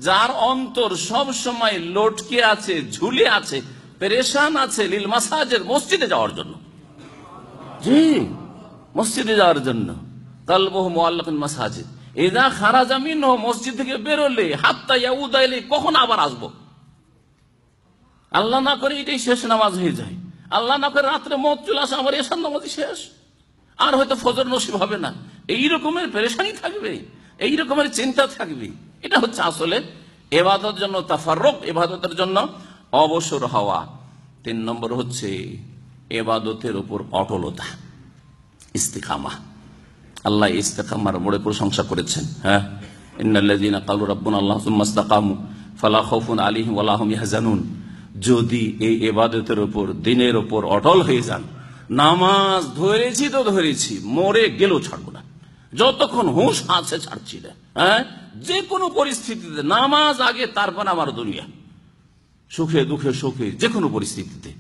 যার অন্তর সব সময় লটকে আছে, ঝুলে আছে, পেরেশান আছে, লিল মাসাজিদ, মসজিদে যাওয়ার জন্য। জি, মসজিদে যাওয়ার জন্য। কলবুহু মুআল্লাকুন মাসাজিদ ইযা খারাজা মিনহু, মসজিদ থেকে বেরোলে হাত্তা ইয়াউদা ইলাইহি, কখন আবার আসবো। আল্লাহ না করে এটাই শেষ নামাজ হয়ে যায়, আল্লাহ না করে রাত্রে মত চলে আসে, আমার এশার নামাজই শেষ, আর হয়তো ফজর নসিব হবে না। এই রকমের পেরেশানি থাকবে, এই রকমের চিন্তা থাকবে। এটা হচ্ছে আসলে ইবাদতের জন্য তাফাররুক, ইবাদতের জন্য অবসর হওয়া। 3 নম্বর হচ্ছে ইবাদতের উপর অটলতা, ইস্তিকামা। আল্লাহ ইস্তিকামার বড় প্রশংসা করেছেন। হ্যাঁ, ইন্নাল্লাযীনা ক্বালু রাব্বুনাল্লাহু সুম্মা ইসতাকামু ফালা খাউফুন আলাইহিম ওয়ালা হুম ইয়াহজানুন। যদি এই ইবাদতের উপর, দিনের উপর অটল হয়ে যান, নামাজ ধরেছি তো ধরেছি, মরে গেলেও ছাড়বো না, যতক্ষণ হুঁশ আছে ছাড়ছি না। হ্যাঁ, যে কোনো পরিস্থিতিতে নামাজ আগে, তারপর আমার দুনিয়া, সুখে দুঃখে সুখে, যে কোনো পরিস্থিতিতে।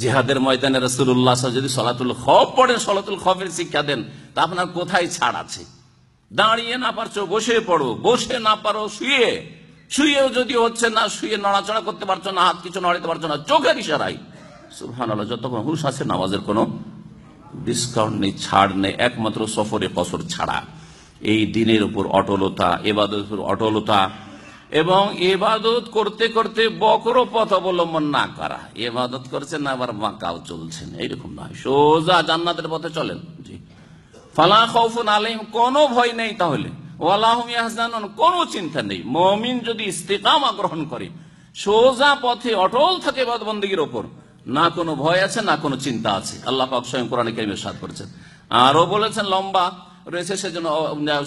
জিহাদের ময়দানে রাসূলুল্লাহ যদি সলাতুল খওফ পড়েন, সলাতুল খওফের শিক্ষা দেন, তা আপনার কোথায় ছাড় আছে? দাঁড়িয়ে না পারছো বসে পড়ো, বসে না পারো শুয়ে, শুয়েও যদি হচ্ছে না, শুয়ে নড়াচড়া করতে পারছো না, হাত কিছু নড়াতে পারছো না, চোখের ইশারায় সুবহানাল্লাহ, যতক্ষণ হুঁশ আছে নামাজের কোনো ডিসকাউন্ট নেই, ছাড় নেই, একমাত্র সফরে কসর ছাড়া। এই দিনের উপর অটলতা, ইবাদতের উপর অটলতা, এবং ইবাদত করতে করতে বক্র পথ অবলম্বন না করা। ইবাদত করছেন না আবার বাঁকাও চলছেন, এইরকম নয়, সোজা জান্নাতের পথে চলেন। জি, ফালা খাউফুন আলাইহিম, কোনো ভয় নেই, তাহলে ওয়ালা হুম ইয়াহজানুন, কোনো চিন্তা নেই। মুমিন যদি ইস্তিকামা গ্রহণ করে, সোজা পথে অটল থাকে ইবাদত বন্দেগীর উপর, না কোনো ভয় আছে, না কোনো চিন্তা আছে। আল্লাহ পাক স্বয়ং কোরআনে কারীমে ইরশাদ করেছেন। আরো বলেছেন, লম্বা রয়েছে সেজন্য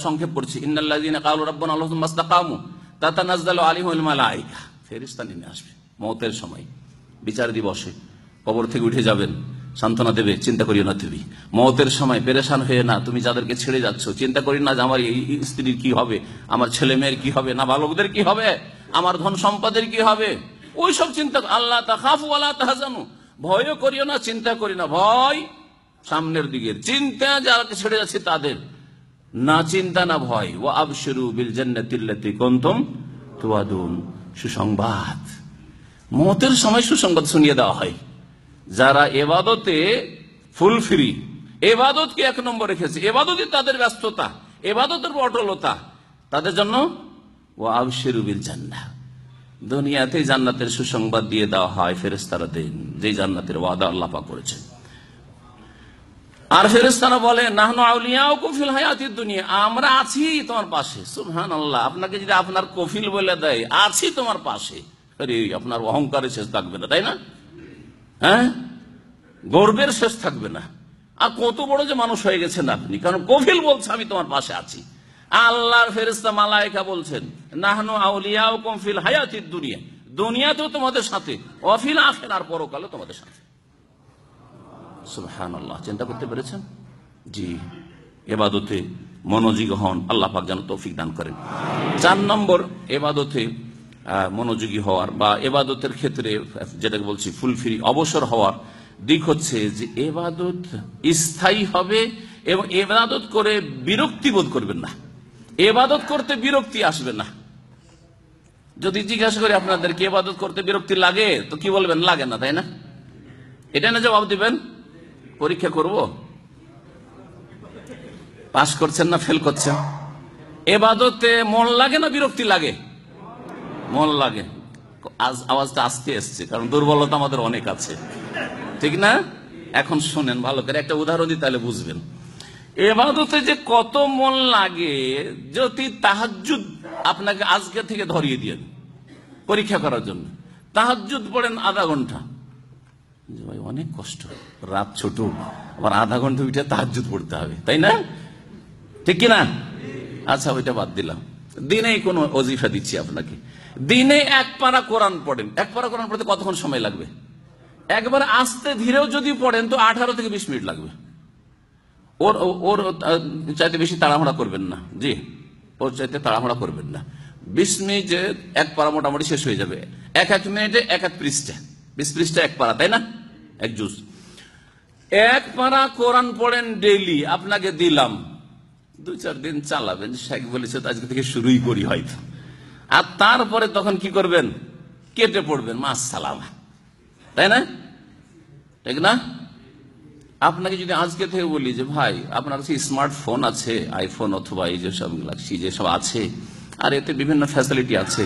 সংক্ষেপ করছি, ইন্নাল্লাযীনা ক্বালু রাব্বুনাল্লাহু সুম্মা ইসতাকামু তাতানাজ্জালু আলাইহিমুল মালায়েকা, ফেরেশতা নেমে আসবে মওতের সময়, বিচার দিবসে। কবর থেকে উঠে যাবেন, সান্ত্বনা দেবে, চিন্তা করিও না তুমি। মওতের সময় পেরেশান হয়ে না, তুমি যাদেরকে ছেড়ে যাচ্ছ, চিন্তা করি না যে আমার এই স্ত্রীর কি হবে, আমার ছেলে মেয়ের কি হবে, না বালকদের কি হবে, আমার ধন সম্পদের কি হবে, ওই সব চিন্তা। আল্লাহ তাখাফু ওয়ালা তাহজানু, ভয়ও করিও না, চিন্তা করি না। ভয় সামনের দিকে, চিন্তা যারা ছেড়ে যাচ্ছে তাদের, না চিন্তা না ভয়। ওয়া আবশিরু বিল জান্নাতিল্লাতী কুনতুম তুআদুন, সুসংবাদ। মওতের সময় সুসংবাদ শুনিয়ে দেওয়া হয়। যারা ইবাদতে ফুল ফ্রি, ইবাদতকে 1 নম্বর রেখেছে, ইবাদতে তাদের ব্যস্ততা, ইবাদতের অটলতা, তাদের জন্য ওয়া আবশিরু বিল জান্নাহ, দুনিয়াতে জান্নাতের সুসংবাদ দিয়ে দেওয়া হয় ফেরেশতারা দেন, যে জান্নাতের ওয়াদা আল্লাহ পাক করেছেন। আর ফেরেশতারা বলে, নাহনু আউলিয়াউকুম ফিল হায়াতিদ দুনিয়া, আমরা আছি তোমার পাশে। সুবহানাল্লাহ, আপনাকে যদি আপনার কফিল বলে দেয়, আছি তোমার পাশে, আরে আপনার অহংকারে শেষ থাকবে না, তাই না? হ্যাঁ, গর্বের শেষ থাকবে না। আর কত বড় যে মানুষ হয়ে গেছেন আপনি, কারণ কফিল বলছে আমি তোমার পাশে আছি। আল্লাহর ফেরেশতা মালায়েকা বলছেন, নাহনু আউলিয়াউকুম ফিল হায়াতিদ দুনিয়া, দুনিয়াতেও তোমাদের সাথে, ওয়া ফিল আখিরাহ, আর পরকালে তোমাদের সাথে। সুবহানাল্লাহ, চিন্তা করতে পেরেছেন? জি, ইবাদতে মনোযোগী হন, আল্লাহ পাক যেন তৌফিক দান করেন। 4 নম্বর ইবাদতে মনোযোগী হওয়ার বা ইবাদতের ক্ষেত্রে যেটাকে বলছি ফুলফিল, অবসর হওয়ার দিক হচ্ছে যে ইবাদত স্থায়ী হবে এবং ইবাদত করে বিরক্তি বোধ করবেন না, ইবাদত করতে বিরক্তি আসবে না। যদি জিজ্ঞাসা করি আপনাদেরকে ইবাদত করতে বিরক্তি লাগে, তো কি বলবেন? লাগে না, তাই না? এটা না জবাব দিবেন। পরীক্ষা করব, পাস করছেন না ফেল করছেন? ইবাদতে মন লাগে না বিরক্তি লাগে? মন লাগে। আজ আওয়াজটা আস্তে এসছে, কারণ দুর্বলতা আমাদের অনেক আছে, ঠিক না? এখন শুনেন ভালো করে, একটা উদাহরণ দিই তাহলে বুঝবেন। ইবাদতে যে কত মন লাগে, যদি তাহাজ্জুদ আপনাকে আজকে থেকে ধরিয়ে দিয়ে পরীক্ষা করার জন্য, তাহাজ্জুদ পড়েন আধা ঘন্টা, ভাই অনেক কষ্ট, রাত ছোট, আবার আধা ঘন্টা উঠে তাহাজ্জুদ পড়তে হবে, তাই না? ঠিক কিনা? আচ্ছা, ওইটা বাদ দিলাম। দিনে কোনো ওজিফা দিচ্ছি আপনাকে, দিনে 1 পারা কোরআন পড়েন। 1 পারা কোরআন পড়তে কতক্ষণ সময় লাগবে? একবার আস্তে ধীরেও যদি পড়েন তো 18 থেকে 20 মিনিট লাগবে। ওর চাইতে বেশি তাড়াহুড়া করবেন না। জি, ওর চাইতে তাড়াহুড়া করবেন না। 20 মিনিটে এক পারা মোটামুটি শেষ হয়ে যাবে। এক মিনিটে এক পৃষ্ঠা, 20 পৃষ্ঠা এক পারা, তাই না? এক জুজ। এক পারা কোরআন পড়েন ডেইলি, আপনাকে দিলাম, 2-4 দিন চালাবেন, শেখ বলেছে তো আজকে থেকে শুরুই করি হয়তো। আর তারপরে তখন কি করবেন? কেটে পড়বেন, মাস সালামা, তাই না? ঠিক না? আপনাকে যদি আজকে থেকে বলি যে ভাই আপনার কাছে স্মার্টফোন আছে, আইফোন অথবা এই যেসব গ্যালাক্সি যেসব আছে, আর এতে বিভিন্ন ফ্যাসিলিটি আছে,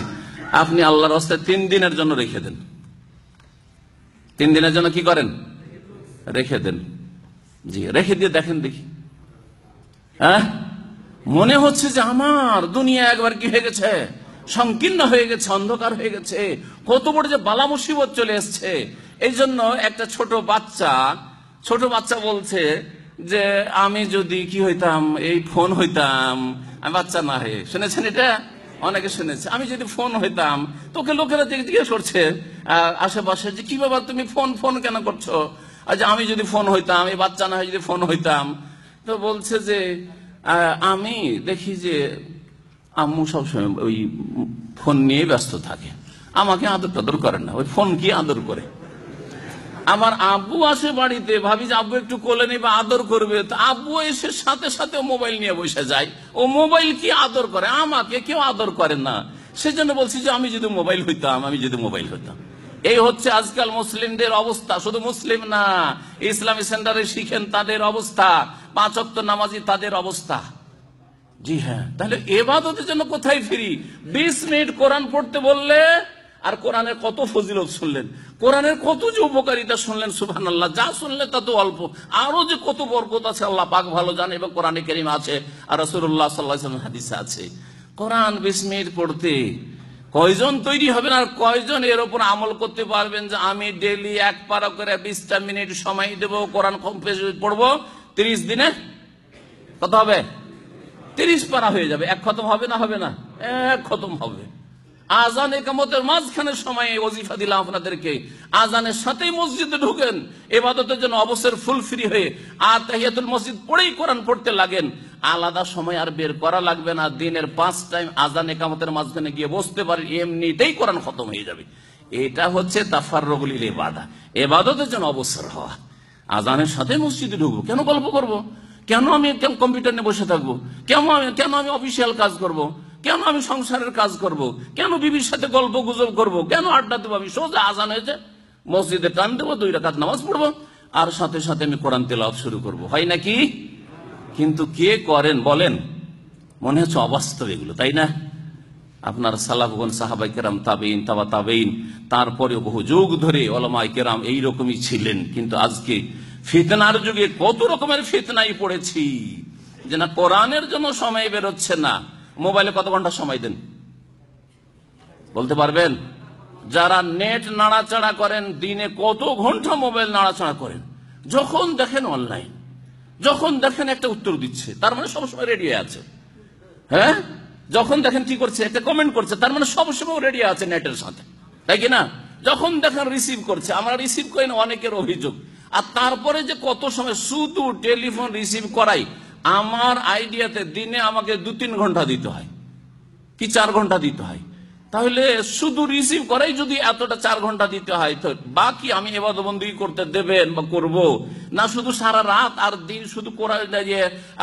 আপনি আল্লাহর রাস্তায় 3 দিনের জন্য রেখে দেন। 3 দিনের জন্য কি করেন? রেখে দেন। জি, রেখে দিয়ে দেখেন দেখি, হ্যাঁ, মনে হচ্ছে যে আমার দুনিয়া একবার কি হয়ে গেছে, সংকীর্ণ হয়ে গেছে, অন্ধকার হয়ে গেছে, কত বড় যে বালা মুসিবত চলে এসছে। এই জন্য একটা ছোট বাচ্চা বলছে যে আমি যদি কি হইতাম, এই ফোন হইতাম, আমি বাচ্চা না হয়ে, শুনেছেন এটা? অনেকে শুনেছে, আমি যদি ফোন হইতাম। তোকে লোকেরা জিজ্ঞেস করছে আশেপাশে যে কি বাবা তুমি ফোন কেন করছো? আচ্ছা, আমি যদি ফোন হইতাম, এই বাচ্চা না হয়ে যদি ফোন হইতাম, তো বলছে যে আমি দেখি যে আম্মু সবসময় ওই ফোন নিয়ে ব্যস্ত থাকে, আমাকে আদর টাদর করে না, ওই ফোন কি আদর করে। আমার আব্বু আসে বাড়িতে, ভাবি যে আব্বু একটু কোলে নেবে, আদর করবে, তো আব্বু এসে সাথে সাথে মোবাইল নিয়ে বসে যায়। ও মোবাইল কি আদর করে, আমাকে কেউ আদর করে না। সেজন্য বলছি যে আমি যদি মোবাইল হইতাম। এই হচ্ছে আজকাল মুসলিমদের অবস্থা। শুধু মুসলিম না, ইসলামী সেন্টারে শিখেন তাদের অবস্থা, 5 ওয়াক্ত নামাজি তাদের অবস্থা। জি হ্যাঁ, তাহলে ইবাদতের জন্য কোথায় ফিরি? 20 মিনিট কোরআন পড়তে বললে, আর কোরআনের কত ফজিলত শুনলেন, কোরআনের কত যে উপকারিতা শুনলেন, সুবহানাল্লাহ। যা শুনলেন তা তো অল্প, আরো যে কত বরকত আছে আল্লাহ পাক ভালো জানে, এবং কোরআনে কারীম আছে আর রাসূলুল্লাহ সাল্লাল্লাহু আলাইহি ওয়াসাল্লাম হাদিসে আছে। কোরআন 20 মিনিট পড়তে কয়জন তৈরি হবেন, আর কয়জন এর উপর আমল করতে পারবেন যে আমি ডেইলি 1 পারা করে 20টা মিনিট সময় দেব, কোরআন পড়বো, 30 দিনে কত হবে? 30 পারা হয়ে যাবে। 1 খতম হবে না? হবে না? 1 খতম হবে। আজান ইকামতের মাঝখানে সময় ওজিফা দিলাম আপনাদেরকে, আজানের সাথেই মসজিদে ঢুকেন, ইবাদতের জন্য অবসর ফুল ফ্রি হয়ে, আর তাহিয়াতুল মসজিদ পড়েই কোরআন পড়তে লাগেন। আলাদা সময় আর বের করা লাগবে না, দিনের 5 টাইম আজান ইকামতের মাঝখানে গিয়ে বসতে পারেন, এমনিতেই কোরআন খতম হয়ে যাবে। এটা হচ্ছে তাফাররুগুল ইবাদা, ইবাদতের জন্য অবসর হওয়া। আজানের সাথে মসজিদে ঢুকবো, কেন গল্প করব? কেন আমি কম্পিউটার নিয়ে বসে থাকবো? কেন আমি অফিসিয়াল কাজ করব? কেন আমি সংসারের কাজ করব? কেন বিবির সাথে গল্প গুজব করবো? কেন আড্ডা দেবো? আমি সোজা আজান হয়েছে মসজিদে টান দেবো, 2 রাকাত নামাজ পড়বো, আর সাথে সাথে আমি কোরআন তেলাওয়াত শুরু করব। হয় নাকি? কিন্তু কে করেন বলেন? মনে হচ্ছে অবাস্তব এগুলো, তাই না? আপনার সালাফগণ, সাহাবায়ে কেরাম, তাবেঈন, তাবা তাবেঈন, তারপরে বহু যুগ ধরে উলামায়ে কেরাম এইরকমই ছিলেন। কিন্তু আজকে ফিতনার যুগে কত রকমের ফিতনায় পড়েছি যে না কোরআনের জন্য সময় বেরোচ্ছে না। মোবাইলে কত ঘন্টা সময় দেন বলতে পারবেন? যারা নেট নাড়াচাড়া করেন, দিনে কত ঘন্টা মোবাইল নাড়াচাড়া করেন? যখন দেখেন অনলাইন, যখন দেখেন একটা উত্তর দিচ্ছে, তার মানে সবসময় রেডি আছে। হ্যাঁ, যখন দেখেন কি করছে, একটা কমেন্ট করছে, তার মানে সবসময় রেডি আছে নেটের সাথে, তাই কিনা? যখন দেখেন রিসিভ করছে, আমরা রিসিভ করি না, অনেকের অভিযোগ। আর তারপরে যে কত সময় শুধু টেলিফোন রিসিভ করাই, আমার আইডিয়াতে দিনে আমাকে 2-3 ঘন্টা দিতে হয়, কি 4 ঘন্টা দিতে হয়। তাহলে শুধু রিসিভ করাই যদি এতটা 4 ঘন্টা দিতে হয়, তো বাকি আমি ইবাদত বন্দেগী করতে দেবেন বা করব না? শুধু সারা রাত আর দিন শুধু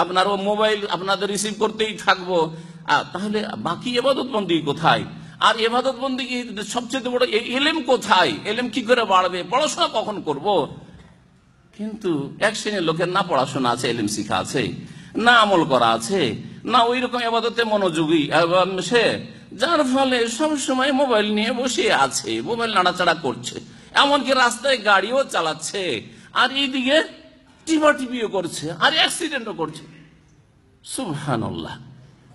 আপনার মোবাইল আপনাদের রিসিভ করতেই থাকবো, তাহলে বাকি ইবাদত বন্দেগী কোথায়? আর ইবাদত বন্দেগী সবচেয়ে বড় ইলম কোথায়? ইলম কি করে বাড়বে? পড়াশোনা কখন করব? কিন্তু এক শ্রেণীর লোকের না পড়াশোনা আছে, ইলম শিখা আছে, না আমল করা আছে, না ওই রকম ইবাদতে মনোযোগী সে, যার ফলে সবসময় মোবাইল নিয়ে বসে আছে, মোবাইল নাড়াচাড়া করছে, এমনকি রাস্তায় গাড়িও চালাচ্ছে, আর এইদিকে টিপাটিপিও করছে, আর অ্যাক্সিডেন্টও করছে। সুবহানাল্লাহ।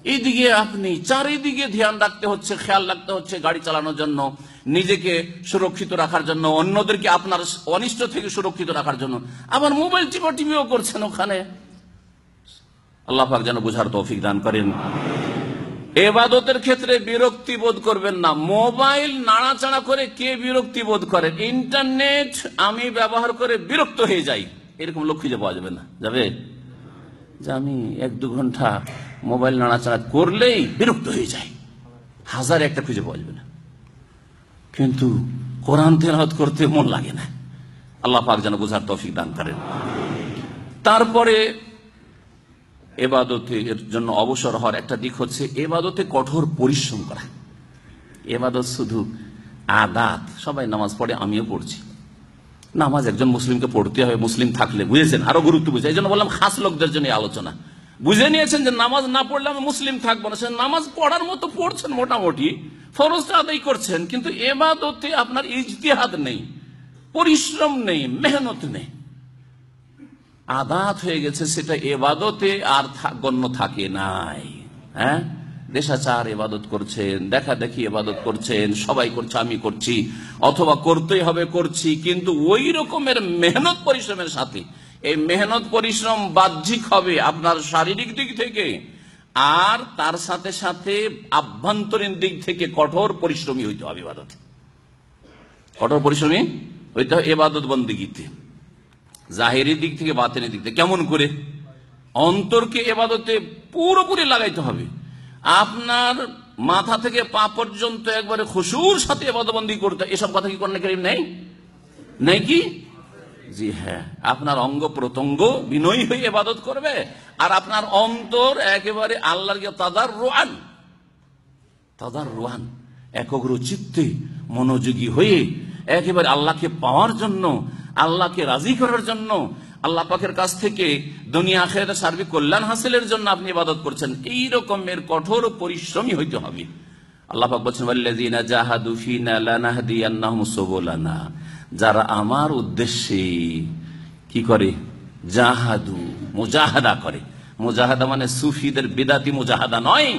এইদিকে আপনি চারিদিকে ধ্যান রাখতে হচ্ছে, খেয়াল রাখতে হচ্ছে গাড়ি চালানোর জন্য, নিজেকে সুরক্ষিত রাখার জন্য, অন্যদেরকে আপনার অনিষ্ট থেকে সুরক্ষিত রাখার জন্য, আবার মোবাইল টিপাটিপিও করছেন ওখানে। আল্লাহ পাক যেন বুঝার তৌফিক দান করেন। ইবাদতের ক্ষেত্রে বিরক্তি বোধ করবেন না। মোবাইল নাড়াচাড়া করে কে বিরক্তি বোধ করেন? ইন্টারনেট আমি ব্যবহার করে বিরক্ত হয়ে যাই, এরকম লোক খুঁজে পাওয়া যাবে না। যাবে যে আমি 1-2 ঘন্টা মোবাইল নাড়াচাড়া করলেই বিরক্ত হয়ে যায়, হাজার একটা খুঁজে পাওয়া যাবে না, কিন্তু কোরআন তেলাওয়াত করতে মন লাগে না। আল্লাহ পাক যেন বোঝার তৌফিক দান করেন। তারপরে এবাদতের জন্য অবসর হওয়ার একটা দিক হচ্ছে এবাদতে কঠোর পরিশ্রম করা। এবাদত শুধু আদাত, সবাই নামাজ পড়ে, আমিও পড়ছি, নামাজ একজন মুসলিমকে পড়তে হবে, মুসলিম থাকলে, বুঝেছেন, আরো গুরুত্ব বুঝে। এই জন্য বললাম খাস লোকদের জন্য আলোচনা। বুঝে নিয়েছেন যে নামাজ না পড়লে আমি মুসলিম থাকবো না, সে নামাজ পড়ার মতো পড়ছেন, মোটামুটি ফরজটা আদায় করছেন, কিন্তু এবাদতে আপনার ইজতিহাদ নেই, পরিশ্রম নেই, মেহনত নেই, আদাত হয়ে গেছে, সেটা এবাদতে আর গণ্য থাকে নাই। হ্যাঁ, দেশাচার এবাদত করছেন, দেখা দেখি এবাদত করছেন, সবাই করছে আমি করছি, অথবা করতেই হবে করছি, কিন্তু ওই রকমের মেহনত পরিশ্রমের সাথে, এই মেহনত পরিশ্রম বাহ্যিক হবে আপনার শারীরিক দিক থেকে, আর তার সাথে সাথে আভ্যন্তরীণ দিক থেকে কঠোর পরিশ্রমী হইতে হবে। ইবাদত কঠোর পরিশ্রমী হইতে হবে এবাদত বন্দেগীতে, জাহেরি দিক থেকে বাতিনের দিক থেকে। কেমন করে? অন্তরকে এবাদতে পুরোপুরি লাগাইতে হবে, আপনার মাথা থেকে পা পর্যন্ত একবারে খুশুর সাথে এবাদতবন্দি করতে। এসব কথা কি কোরআনে কারীম নেই? নেই কি? জি হ্যাঁ, আপনার অঙ্গ প্রত্যঙ্গ বিনয়ী হয়ে ইবাদত করবে, আর আপনার অন্তর একেবারে আল্লাহর তাদাররুআন একগ্র চিত্তে মনোযোগী হয়ে একেবারে আল্লাহকে পাওয়ার জন্য, আল্লাহকে রাজি করার জন্য, আল্লাহ পাকের কাছ থেকে দুনিয়া আখিরাতের সার্বিক কল্যাণ হাসিলের জন্য আপনি ইবাদত করছেন। এই রকমের কঠোর পরিশ্রমী হইতে হবে। আল্লাহ পাক বলেছেন, ওয়াল্লাযীনা জাহাদু ফীনা লানাহদিয়ান্নাহুম সুবুলানা, যারা আমার উদ্দেশ্যে কি করে? জাহাদু, মুজাহাদা করে। মুজাহাদা মানে সুফিদের বিদাতি মুজাহাদা নয়,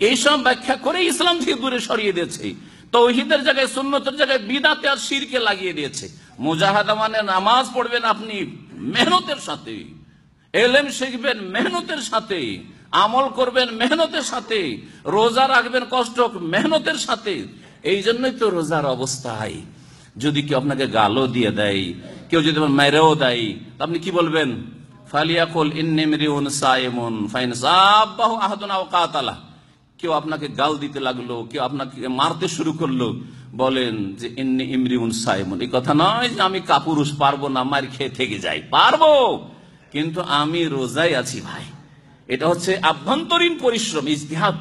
এইসব ব্যাখ্যা করে ইসলাম থেকে দূরে সরিয়ে দিয়েছে, তাওহীদের জায়গায় সুন্নতের জায়গায় বিদাতে আর শিরকে লাগিয়ে দিয়েছে। মুজাহাদা মানে নামাজ পড়বেন আপনি মেহনতের সাথে, ইলম শিখবেন মেহনতের সাথে, আমল করবেন মেহনতের সাথে, রোজা রাখবেন কষ্ট মেহনতের সাথে। এই জন্যই তো রোজার অবস্থায় যদি কেউ আপনাকে গালও দিয়ে দেয়, কেউ যদি মেরেও দেয়, আপনি কি বলবেন? ফালিয়াকুল ইন্নী মরিউন সাইমুন ফাইন সাবাহু আহাদুন আও কাতালা। কেউ আপনাকে গাল দিতে লাগলো, কেউ আপনাকে মারতে শুরু করলো, বলেন যে ইন্নী ইমরিউন সাইমুন। এই কথা নয় যে আমি কাপুরুষ, পারবো না, মার খেয়ে থেকে যাই, পারবো, কিন্তু আমি রোজায় আছি ভাই। এটা হচ্ছে আভ্যন্তরীণ পরিশ্রম, ইজতিহাদ।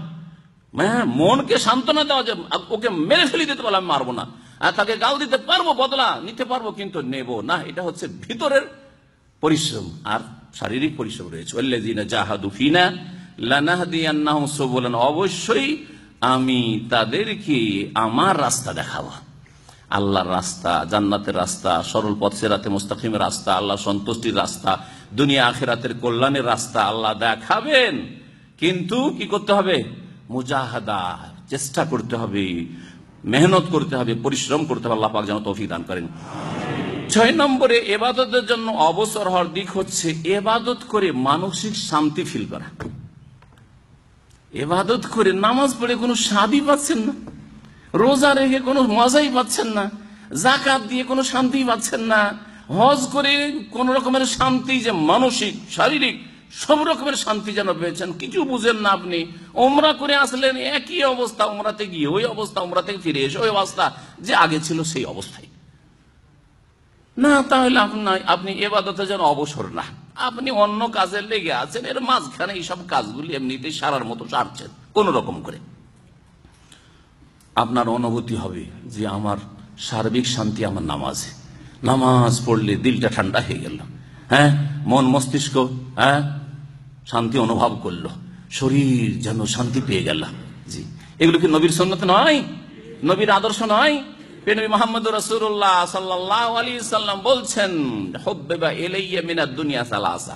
মনকে সান্ত্বনা দেওয়া, যে ওকে মেরে ফেলে দিতে পারলে আমি মারবো না, আর তাকে গাল দিতে পারবো, বদলা নিতে পারবো, কিন্তু নেব না। এটা হচ্ছে ভিতরের পরিশ্রম, আর শারীরিক পরিশ্রম রয়েছে। ওয়াল্লাযীনা জাহাদু ফীনা লানাহদিয়ান্নাহুম সুবুলানা, অবশ্যই আমি তাদেরকে আমার রাস্তা দেখাবো, আল্লাহর রাস্তা, জান্নাতের রাস্তা, সরল পথ সিরাতে মুস্তাকিমের রাস্তা, আল্লাহ সন্তুষ্টির রাস্তা, দুনিয়া আখিরাতের কল্যাণের রাস্তা আল্লাহ দেখাবেন। কিন্তু কি করতে হবে? মুজাহাদা, চেষ্টা করতে হবে, মেহনত করতে হবে, পরিশ্রম করতে হবে। আল্লাহ পাক যেন তৌফিক দান করেন। 6 নম্বরে ইবাদতের জন্য অবসর হওয়ার দিক হচ্ছে ইবাদত করে মানসিক শান্তি ফিল করা। ইবাদত করে নামাজ পড়ে কোনো স্বাদই পাচ্ছেন না, রোজা রেখে কোনো মজাই পাচ্ছেন না, যাকাত দিয়ে কোনো শান্তি পাচ্ছেন না, হজ করে কোন রকমের শান্তি, যে মানসিক শারীরিক সব রকমের শান্তি যেন পেয়েছেন, কিছু বুঝেন না। আপনি ওমরা করে আসলেন, একই অবস্থা, ওমরাতে গিয়ে ওই অবস্থা, ওমরা থেকে ফিরে এসে ওই অবস্থা যে আগে ছিল সেই অবস্থায় না। তাহলে আপনি ইবাদতের যেন অবসর না, আপনি অন্য কাজে লেগে আছেন, এর মাঝখানে এইসব কাজগুলি এমনিতেই সারার মতো সারছেন কোন রকম করে। আপনার অনুভূতি হবে যে আমার সার্বিক শান্তি আমার নামাজে, নামাজ পড়লে দিলটা ঠান্ডা হয়ে গেল, হ্যাঁ, মন মস্তিষ্ক শান্তি অনুভব করলো, শরীর যেন শান্তি পেয়ে গেল। জি, এগুলো কি নবীর সুন্নাত নয়? নবীর আদর্শ নয়? নবী মুহাম্মদ রাসূলুল্লাহ সাল্লাল্লাহু আলাইহি সাল্লাম বলছেন, হুব্বিবা ইলাইয়া মিনাদ দুনিয়া সালাসা,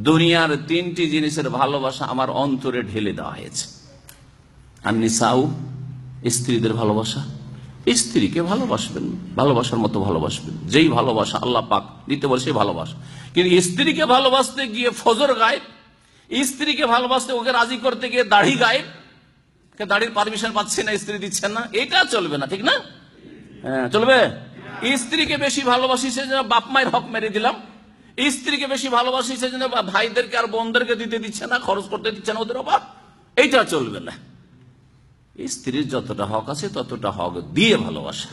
দুনিয়ার 3টি জিনিসের ভালোবাসা আমার অন্তরে ঢেলে দেওয়া হয়েছে। আন-নিসাউ, স্ত্রীদের ভালোবাসা, স্ত্রীকে ভালোবাসবেন, ভালোবাসার মতো ভালোবাসবেন, যেই ভালোবাসা আল্লাহ পাক দিতে বলে সেই ভালোবাসা। কিন্তু স্ত্রীকে ভালোবাসতে গিয়ে ফজর গায়েব, স্ত্রীকে ভালোবাসতে ওকে রাজি করতে গিয়ে দাড়ি গায়েব, দাড়ির পারমিশন পাচ্ছি না, স্ত্রী দিচ্ছেন না, এটা চলবে না, ঠিক না? হ্যাঁ, চলবে। স্ত্রীকে বেশি ভালোবাসি সেজন্য বাপ মায়ের হক মেরে দিলাম, স্ত্রীকে বেশি ভালোবাসি সেজন্য ভাইদেরকে আর বোনদেরকে দিতে দিচ্ছে না, খরচ করতে দিচ্ছে না ওদের অভাব, এইটা চলবে না। স্ত্রীর যতটা হক আছে ততটা হক দিয়ে ভালোবাসা।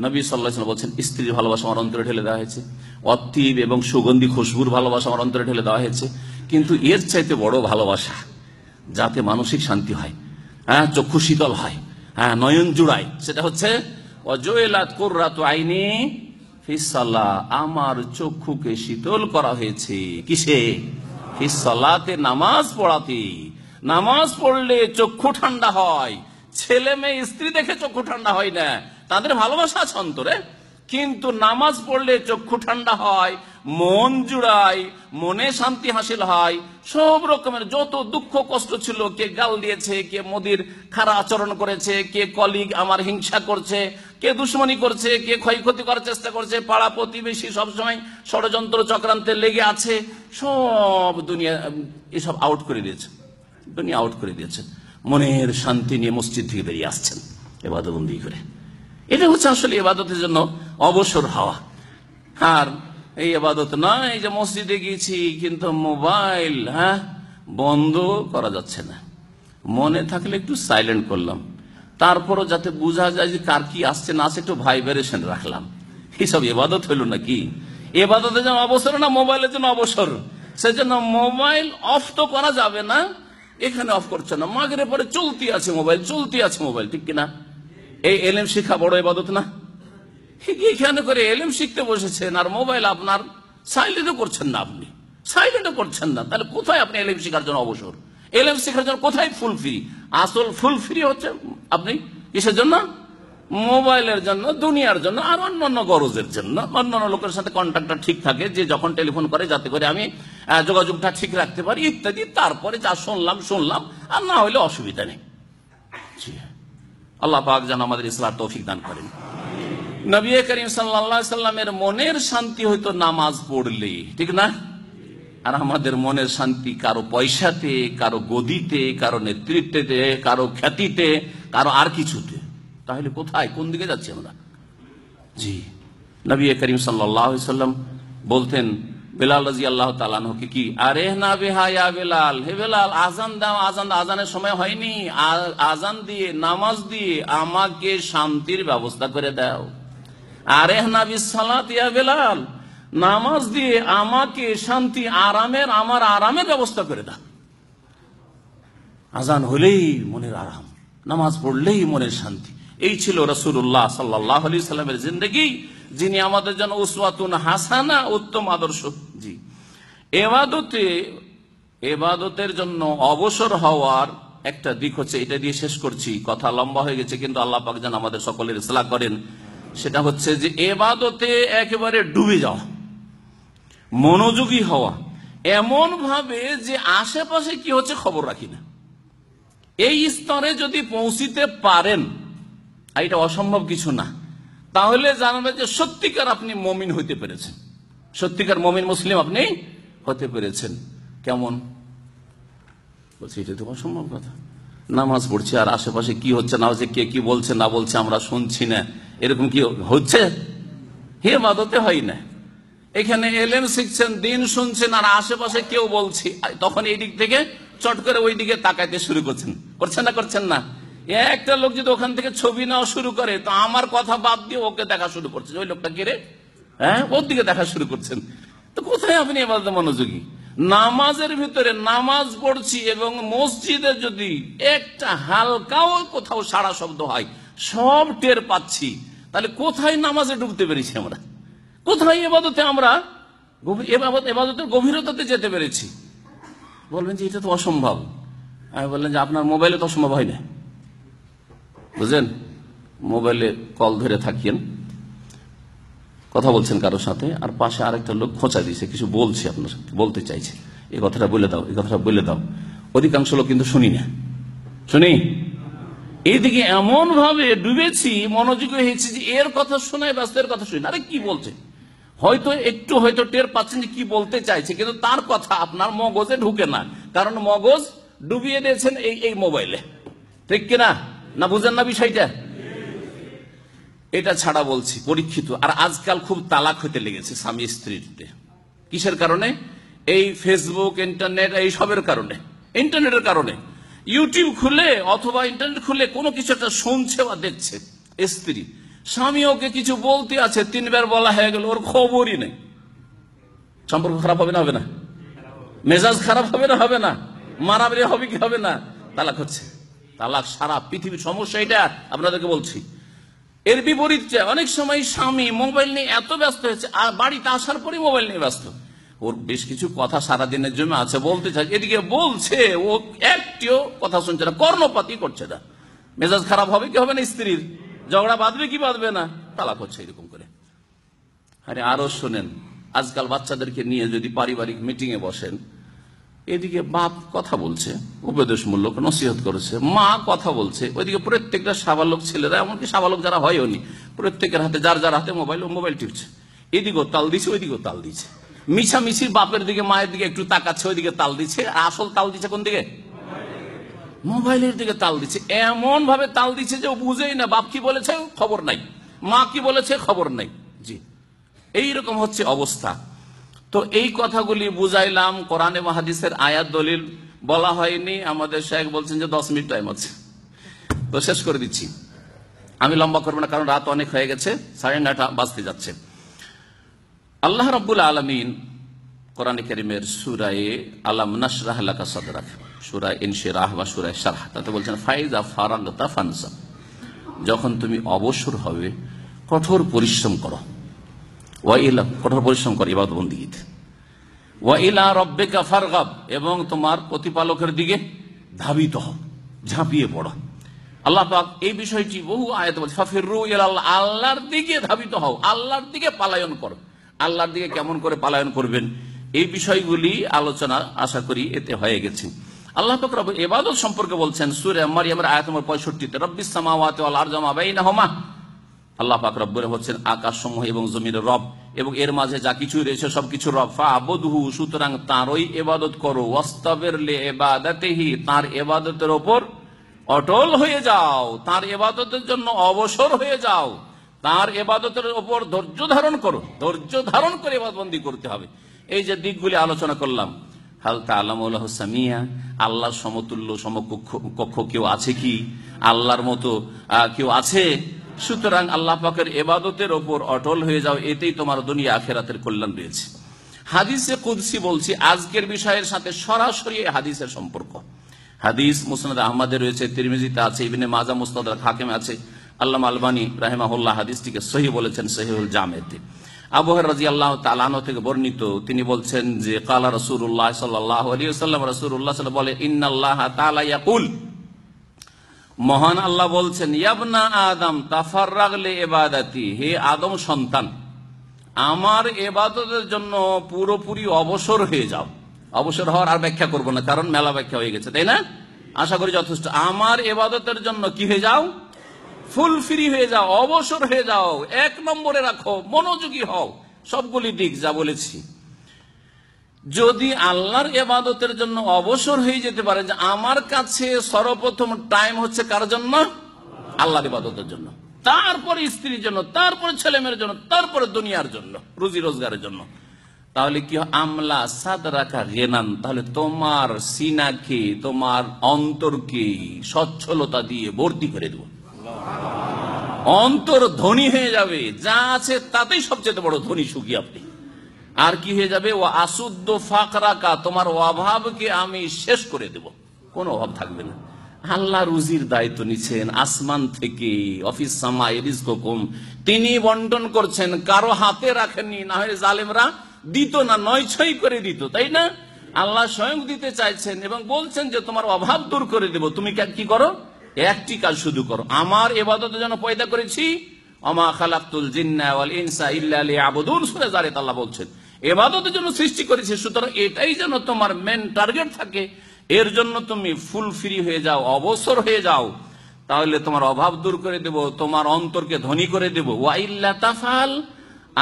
নবী সাল্লাল্লাহু আলাইহি ওয়াসাল্লাম বলছেন, স্ত্রীর ভালোবাসা আমার অন্তরে ঢেলে দেওয়া হয়েছে, অতীব এবং সুগন্ধি খুশবুর ভালোবাসা আমার অন্তরে ঢেলে দেওয়া হয়েছে। কিন্তু এর চাইতে বড় ভালোবাসা, যাতে মানসিক শান্তি হয়, চক্ষু শীতল হয়, নয়ন জুড়ায়, সেটা হচ্ছে ওয়াজুইলাত কুররাতু আইনি ফিস সালাহ। আমার চক্ষুকে শীতল করা হয়েছে কিসে? ফিস সালাতে, নামাজ পড়াতে। নামাজ পড়লে চক্ষু ঠান্ডা হয়। ছেলে মেয়ে স্ত্রী দেখে চক্ষু ঠান্ডা হয় না, তাদের ভালোবাসা আছে অন্তরে, কিন্তু নামাজ পড়লে চক্ষু ঠান্ডা হয়, মন জুড়ায়, মনে শান্তি হাসিল হয়। সব রকমের যত দুঃখ কষ্ট ছিল, কে গাল দিয়েছে, কে মোদির খারাপ আচরণ করেছে, কে কলিগ আমার হিংসা করছে, কে দুশ্মনী করছে, কে ক্ষয়ক্ষতি করার চেষ্টা করছে, পাড়া প্রতিবেশী সবসময় ষড়যন্ত্র চক্রান্তে লেগে আছে, সব দুনিয়া এসব আউট করে দিয়েছে, দুনিয়া আউট করে দিয়েছে। মনের শান্তি নিয়ে মসজিদ থেকে বেরিয়ে আসছেন ইবাদতবন্দি করে। এটা হচ্ছে আসলে ইবাদতের জন্য অবসর হওয়া। আর এই ইবাদত নয় এই যে মসজিদে গিয়েছি কিন্তু মোবাইল বন্ধ করা যাচ্ছে না, মনে থাকলে একটু সাইলেন্ট করলাম, তারপরও যাতে বোঝা যায় যে কার কি আসছে না আসছে একটু ভাইব্রেশন রাখলাম। এইসব ইবাদত হইল নাকি? ইবাদতের জন্য অবসর না মোবাইলের জন্য অবসর। সেজন্য মোবাইল অফ তো করা যাবে না, এখানে অফ করছে না, মাগরিবের পরে চলতি আছে মোবাইল, চলতি আছে মোবাইল, ঠিক কিনা? এই এলেম শিক্ষা বড় ইবাদত না? এখানে করে এলেম শিখতে বসেছেন আর মোবাইল আপনার সাইলেন্টও করছেন না, আপনি সাইলেন্টও করছেন না, তাহলে কোথায় আপনি এলেম শিখার জন্য অবসর? এলেম শিখার জন্য কোথায় ফুল ফ্রি? আসল ফুল ফ্রি হচ্ছে আপনি কিসের জন্য? মোবাইলের জন্য, দুনিয়ার জন্য, আর অন্যান্য গরজের জন্য। অন্যান্য লোকের সাথে কন্ট্যাক্টটা ঠিক থাকে, যে যখন টেলিফোন করে যাতে করে আমি যোগাযোগটা ঠিক রাখতে পারি ইত্যাদি। তারপরে যা শুনলাম, আর না হইলে অসুবিধা নেই। আল্লাহ পাক যেন আমাদের ইসলাম তৌফিক দান করেন। নবী করিম সাল্লাল্লাহু আলাইহি সাল্লামের মনের শান্তি হয়তো নামাজ পড়লে, ঠিক না? আর আমাদের মনের শান্তি কারো পয়সাতে, কারো গদিতে, কারো নেতৃত্বে, কারো খ্যাতিতে, কারো আর কিছুতে। তাহলে কোথায়, কোন দিকে যাচ্ছি আমরা? জি, নবী করিম সাল্লাল্লাহু আলাইহি সাল্লাম বলতেন বেলাল রাদিয়াল্লাহু তাআলা আনহুকে, কি আরে না বিহা ইয়া বেলাল, হে বেলাল আজান দাও, আজানের সময় হয়নি, আজান দিয়ে নামাজ দিয়ে আমাকে শান্তির ব্যবস্থা করে দাও। আরে না বিসসালাত ইয়া বেলাল, নামাজ দিয়ে আমাকে শান্তি আমার আরামের ব্যবস্থা করে দাও। আজান হলেই মনের আরাম, নামাজ পড়লেই মনের শান্তি। এই ছিল রাসূলুল্লাহ সাল্লাল্লাহু আলাইহি সাল্লামের জিন্দেগি, যিনি আমাদের জন্য উসওয়াতুন হাসানা, উত্তম আদর্শ। জি, এবাদতের জন্য অবসর হওয়ার একটা দিক হচ্ছে, এটা দিয়ে শেষ করছি, কথা লম্বা হয়ে গেছে, কিন্তু আল্লাহ পাক যেন আমাদের সকলের ইসলাহ করেন। সেটা হচ্ছে যে এবাদতে একেবারে ডুবে যাওয়া, মনোযোগী হওয়া, এমন ভাবে যে আশেপাশে কি হচ্ছে খবর রাখি না। এই স্তরে যদি পৌঁছিতে পারেন, এটা অসম্ভব কিছু না, তাহলে জানবেন যে সত্যিকার আপনি মমিন হইতে পেরেছেন, সত্যিকার মমিন মুসলিম আপনি হতে পেরেছেন। কেমন বলছি? এটা তো অসম্ভব কথা। নামাজ পড়ছি আর আশেপাশে কি হচ্ছে না হচ্ছে, কে কি বলছে না বলছে আমরা শুনছি না, এরকম কি হচ্ছে? হে ইবাদতে হয় না। এখানে এলেম শিখছেন, দিন শুনছেন, আর আশেপাশে কেউ বলছে, তখন এই দিক থেকে চট করে ওই দিকে তাকাইতে শুরু করছেন না? একটা লোক যদি ওখান থেকে ছবি নেওয়া শুরু করে, তো আমার কথা বাদ দিয়ে ওকে দেখা শুরু করছে, ওই লোকটা কে রে, ওর দিকে দেখা শুরু করছেন। তো কোথায় আপনি ইবাদতে মনোযোগী? নামাজের ভিতরে নামাজ পড়ছি এবং মসজিদে যদি একটা হালকাও কোথাও সারা শব্দ হয়, সব টের পাচ্ছি, তাহলে কোথায় নামাজে ডুবতে পেরেছি আমরা? কোথায় ইবাদতে আমরা ইবাদতের গভীরতাতে যেতে পেরেছি? বলবেন যে এটা তো অসম্ভব। আমি বললেন যে আপনার মোবাইলে তো অসম্ভব হয় না, বুঝলেন? মোবাইলে কল ধরে থাকিয়েন, কথা বলছেন কারোর সাথে, আর পাশে আরেকটা লোক খোঁচা দিয়েছে, কিছু বলছে, আপনার সাথে বলতে চাইছে, এই কথাটা বলে দাও, এই কথাটা বলে দাও। অধিকাংশ লোক কিন্তু শুনি না, শুনি। এইদিকে এমন ভাবে ডুবেছি, মনোযোগী হয়েছি যে এর কথা শোনায় ব্যস্ত, এর কথা শুনি না। আরে কি বলছে? হয়তো টের পাচ্ছেন যে কি বলতে চাইছে, কিন্তু তার কথা আপনার মগজে ঢুকে না, কারণ মগজ ডুবিয়ে দিয়েছেন এই মোবাইলে, ঠিক কিনা? না বুঝেন না বিষয়টা? এটা ছাড়া বলছি পরীক্ষিত। আর আজকাল খুব তালাক হতে লেগেছে স্বামী স্ত্রীতে। কিসের কারণে? এই ফেসবুক, ইন্টারনেট, এই সবের কারণে, ইন্টারনেটের কারণে। ইউটিউব খুলে অথবা ইন্টারনেট খুলে কোনো কিছু একটা শুনছে বা দেখছে, স্ত্রী স্বামী ওকে কিছু বলতে আছে, 3 বার বলা হয়ে গেল, ওর খবরই নেই। সম্পর্ক খারাপ হবে না হবে না? মেজাজ খারাপ হবে না হবে না? মারামারি হবে কি হবে না? তালাক হচ্ছে। তালাক সারা পৃথিবীর সমস্যা, এটা আপনাদেরকে বলছি। এর বিপরীতে অনেক সময় স্বামী মোবাইল নিয়ে এত ব্যস্ত হয়েছে, আর বাড়িতে আসার পরে মোবাইল নিয়ে ব্যস্ত। ওর বেশ কিছু কথা সারাদিনের জন্য আছে, বলতে চাই, এদিকে বলছে, ও একটিও কথা শুনছে না, কর্ণপাতই করছে না। মেজাজ খারাপ হবে কি হবে না? স্ত্রীর ঝগড়া বাঁধবে কি বাঁধবে না? তালাক হচ্ছে এরকম করে। আরে আরো শোনেন, আজকাল বাচ্চাদেরকে নিয়ে যদি পারিবারিক মিটিং এ বসেন, এদিকে বাপ কথা বলছে, উপদেশমূলক নসিহত করেছে, মা কথা বলছে, ওইদিকে প্রত্যেকটা সাবালক ছেলেরা, এমনকি সাবালক যারা হয়নি, প্রত্যেকের হাতে যার যার হাতে মোবাইল টিপছে, এদিকেও তাল দিচ্ছে ওইদিকেও তাল দিচ্ছে, মিছামিছি বাপের দিকে মায়ের দিকে একটু তাকাচ্ছে, ওইদিকে তাল দিচ্ছে, আর আসল তাল দিচ্ছে কোন দিকে? মোবাইলের দিকে তাল দিচ্ছে। এমন ভাবে তাল দিচ্ছে যে ও বুঝেই না বাপ কি বলেছে খবর নাই, মা কি বলেছে খবর নাই। জি, এইরকম হচ্ছে অবস্থা। তো এই কথাগুলি বুঝাইলাম, কোরআন এবং হাদিসের আয়াত দলিল বলা হয়নি। আমাদের শেখ বলছেন যে 10 মিনিট টাইম আছে, তো শেষ করে দিচ্ছি। আমি লম্বা করবো না, কারণ রাত অনেক হয়ে গেছে, 9:30 বাজতে যাচ্ছে। আল্লাহ রাব্বুল আলামিন কোরআনে কারীমের সূরা আলাম নাশরাহ লাকা সাদরাক, সূরা ইনশিরাহ বা সূরা শারহ, তাতে বলছেন ফাইজা ফারাগতা ফানসাব, যখন তুমি অবসর হবে কঠোর পরিশ্রম করো, কঠোর পরিশ্রম করো ইবাদত বন্দেগীতে, ওয়া ইলা রাব্বিকা ফারগাব, এবং তোমার প্রতিপালকের দিকে ধাবিত হও, ঝাঁপিয়ে পড়ো। আল্লাহ পাক এই বিষয়টি বহু আয়াতে বলছে, ফাফিরু ইলাল্লাহ, আল্লাহর দিকে ধাবিত হও, আল্লাহর দিকে পালায়ন করো। আল্লাহর দিকে কেমন করে পালায়ন করবেন, এই বিষয়গুলি আলোচনা আশা করি এতে হয়ে গেছে। আল্লাহ পাক রব ইবাদত সম্পর্কে বলছেন সূরা মারইয়ামের আয়াত নম্বর 65-তে, রব্বিস সামাওয়াতি ওয়াল আরদি ওয়া মা বাইনাহুমা, আল্লাহ পাক রব্বুল হচ্ছেন আকাশসমূহ এবং জমিনের রব, এবং এর মাঝে যা কিছু রয়েছে সবকিছুর রব। ফাবুদহু, সুতরাং তারই ইবাদত করো, ওয়াস্তাবির লিইবাদাতিহি, তার ইবাদতের উপর অটল হয়ে যাও, তার ইবাদতের জন্য অবসর হয়ে যাও, তার ইবাদতের উপর ধৈর্য ধারণ করো, ধৈর্য ধারণ করে ইবাদতবন্দি করতে হবে। এই যে দিকগুলি আলোচনা করলাম, হাল তাআলামু লাহু সামিয়া, আল্লাহর সমতুল্য সমকক্ষ কেউ আছে কি? আল্লাহর মতো কেউ আছে? সুতরাং আল্লাহ পাকের ইবাদতের ওপর অটল হয়ে যাও, এতেই তোমার দুনিয়া আখিরাতের কল্যাণ রয়েছে। হাদিসে কুদসি বলছি, আজকের বিষয়ের সাথে সরাসরি হাদিসের সম্পর্ক। হাদিস মুসনাদ আহমদে রয়েছে, তিরমিজিতে আছে, ইবনে মাজাহ মুস্তাদরাক হাকিমে আছে। আল্লামা আলবানী রাহিমাহুল্লাহ হাদিসটিকে সহিহ বলেছেন সহিহুল জামেতে। আবু হুরায়রা রাদিয়াল্লাহু তাআলা আনহু থেকে বর্ণিত, তিনি বলছেন যে ক্বালা রাসূলুল্লাহ সাল্লাল্লাহু আলাইহি ওয়াসাল্লাম, রাসূলুল্লাহ সাল্লাল্লাহু বলে, ইন্নাল্লাহা তাআলা ইয়াকুল, মহান আল্লাহ বলছেন, ইয়াবনা আদম তাফাররাগ লি ইবাদাতি, হে আদম সন্তান, আমার ইবাদতের জন্য পুরোপুরি অবসর হয়ে যাও। অবসর হওয়ার আর ব্যাখ্যা করব না, কারণ মেলা ব্যাখ্যা হয়ে গেছে, তাই না? আশা করি যথেষ্ট। আমার ইবাদতের জন্য কি হয়ে যাও? ফুল ফ্রি হয়ে যাও, অবসর হয়ে যাও, 1 নম্বরে রাখো, মনোযোগী হও। সবগুলি দিক যা বলেছি, যদি আল্লাহর ইবাদতের জন্য অবসর হয়ে যেতে পারে, যে আমার কাছে সর্বপ্রথম টাইম হচ্ছে কার জন্য? আল্লাহর ইবাদতের জন্য, তারপরে স্ত্রীর জন্য, তারপরে ছেলেমেয়ের জন্য, তারপরে দুনিয়ার জন্য, রুজি রোজগারের জন্য, তাহলে কি আমলা সাদরাকা গিনান, তাহলে তোমার সিনাকে, তোমার অন্তরকে সচ্ছলতা দিয়ে ভর্তি করে দেব, অন্তর ধনী হয়ে যাবে, যা আছে তাতেই সবচেয়ে বড় ধনী সুখী আপনি। আর কি হয়ে যাবে? ও আসুদ্দ ফাকরাকা, তোমার অভাবকে আমি শেষ করে দেব, কোনো অভাব থাকবে না। আল্লাহ রুজির দায়িত্ব নিচ্ছেন আসমান থেকে, অফিস সামাই রিজকুকুম, তিনি বন্টন করছেন, কারো হাতে রাখেননি, না হয় জালেমরা দিত না, 9-6 করে দিত, তাই না? আল্লাহ স্বয়ং দিতে চাইছেন এবং বলছেন যে তোমার অভাব দূর করে দেব, তুমি কি করো? একটি কাজ শুধু করো, আমার ইবাদতের জন্য পয়দা করেছি, ওমা খালাকতুল জিন্না ওয়াল ইনসা ইল্লা লিয়াবুদুন, সূরা যারিয়াত আল্লাহ বলছেন ইবাদতের জন্য সৃষ্টি করেছি, সুতরাং এটাই যেন তোমার মেন টার্গেট থাকে, এর জন্য তুমি ফুল ফ্রি হয়ে যাও, অবসর হয়ে যাও, তাহলে তোমার অভাব দূর করে দেব, তোমার অন্তরকে ধনী করে দেব। ওয়া ইল্লা তাফাল,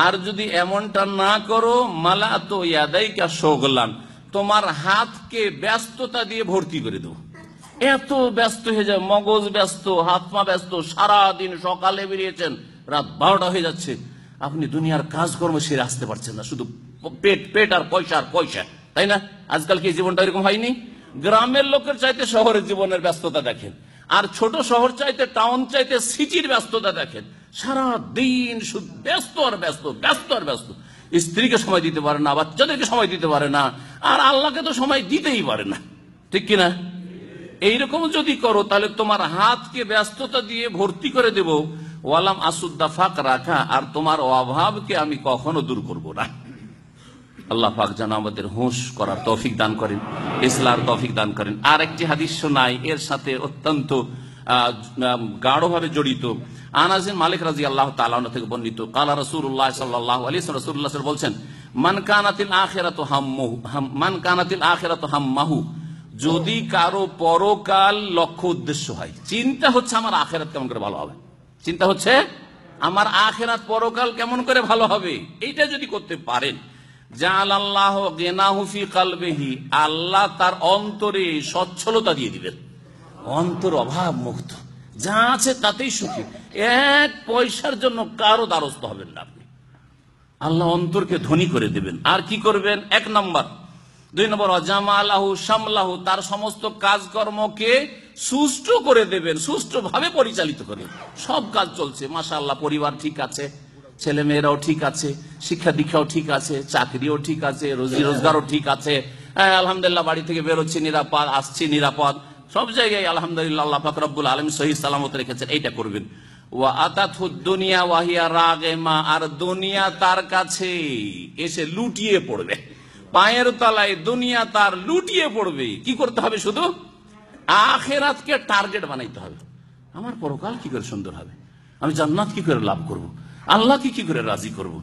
আর যদি এমনটা না করো, মালাতু ইয়াদাইকা শুগলান, তোমার হাতকে ব্যস্ততা দিয়ে ভর্তি করে দেব, এত ব্যস্ত হয়ে যায়, মগজ ব্যস্ত, হাত পা ব্যস্ত, সারাদিন সকালে বেরিয়েছেন, রাত 12টা হয়ে যাচ্ছে, আপনি দুনিয়ার কাজকর্ম সেরে আসতে পারছেন না, শুধু পেট পেট আর পয়সা আর পয়সা, তাই না? আজকাল কি জীবনটা এরকম হয়নি? গ্রামের লোকের চাইতে শহরের জীবনের ব্যস্ততা দেখেন, আর ছোট শহর চাইতে টাউন চাইতে সিটির ব্যস্ততা দেখেন। সারা দিন শুধু ব্যস্ত আর ব্যস্ত, ব্যস্ত আর ব্যস্ত। স্ত্রীকে সময় দিতে পারে না, বাচ্চাদেরকে সময় দিতে পারে না, আর আল্লাহকে তো সময় দিতেই পারে না, ঠিক কিনা? এইরকম যদি করো তাহলে তোমার হাতকে ব্যস্ততা দিয়ে ভর্তি করে দেব, ওয়ালাম আসুদ্দা ফাক রাখা, আর তোমার অভাবকে আমি কখনো দূর করব না। আল্লাহ পাক যেন আমাদের হুঁশ করার তৌফিক দান করেন, ইসলার তৌফিক দান করেন। আর একটি হাদিস শোনাই, এর সাথে অত্যন্ত গাঢ়ভাবে জড়িত। আনাস বিন মালিক রাদিয়াল্লাহু তাআলা আনহু থেকে বর্ণিত, ক্বালা রাসূলুল্লাহ সাল্লাল্লাহু আলাইহি ওয়াসাল্লাম, রাসূলুল্লাহ সাল্লাল্লাহু আলাইহি ওয়াসাল্লাম বলছেন, মান কানাতিল আখিরাতু হাম্মাহু, যদি কারো পরকাল লক্ষ্য উদ্দেশ্য হয়, চিন্তা হচ্ছে আমার আখিরাত কেমন করে ভালো হবে, চিন্তা হচ্ছে আমার আখিরাত পরকাল কেমন করে ভালো হবে, এইটা যদি করতে পারেন, জাআলাল্লাহু গিনাহু ফি কলবিহি, আল্লাহ তার অন্তরে সচ্ছলতা দিয়ে দিবেন, অন্তর অভাব মুক্ত, যা আছে তাতেই সুখী, এক পয়সার জন্য কারো দ্বারস্থ হবেন না আপনি। আল্লাহ অন্তরকে ধনী করে দেবেন। আর কি করবেন? 1 নম্বর। 2 নম্বর, জামালাহু শামলাহু, তার সমস্ত কাজকর্মকে সুষ্ঠু করে দেবেন, সুষ্ঠুভাবে পরিচালিত করে। সব কাজ চলছে, মাশাআল্লাহ, পরিবার ঠিক আছে, ছেলে মেয়েরাও ঠিক আছে, শিক্ষা দীক্ষাও ঠিক আছে, চাকরিও ঠিক আছে, রোজি রোজগারও ঠিক আছে, আলহামদুলিল্লাহ, বাড়ি থেকে বেরোচ্ছি নিরাপদ, আসছি নিরাপদ, সব জায়গায় আলহামদুলিল্লাহ আল্লাহ পাক রব্বুল আলামিন সহিহ সালামত রেখেছেন। এইটা করবেন। ওয়া আতাতহুদ দুনিয়া ওয়া হিয়া রাগিমা, আর দুনিয়া তার কাছে এসে লুটিয়ে পড়বে, পায়ের তলায় দুনিয়া তার লুটিয়ে পড়বে। কি করতে হবে? শুধু আখিরাতকে টার্গেট বানাইতে হবে। আমার পরকাল কি করে সুন্দর হবে, আমি জান্নাত কি করে লাভ করব, আল্লাহকে কি করে রাজি করব,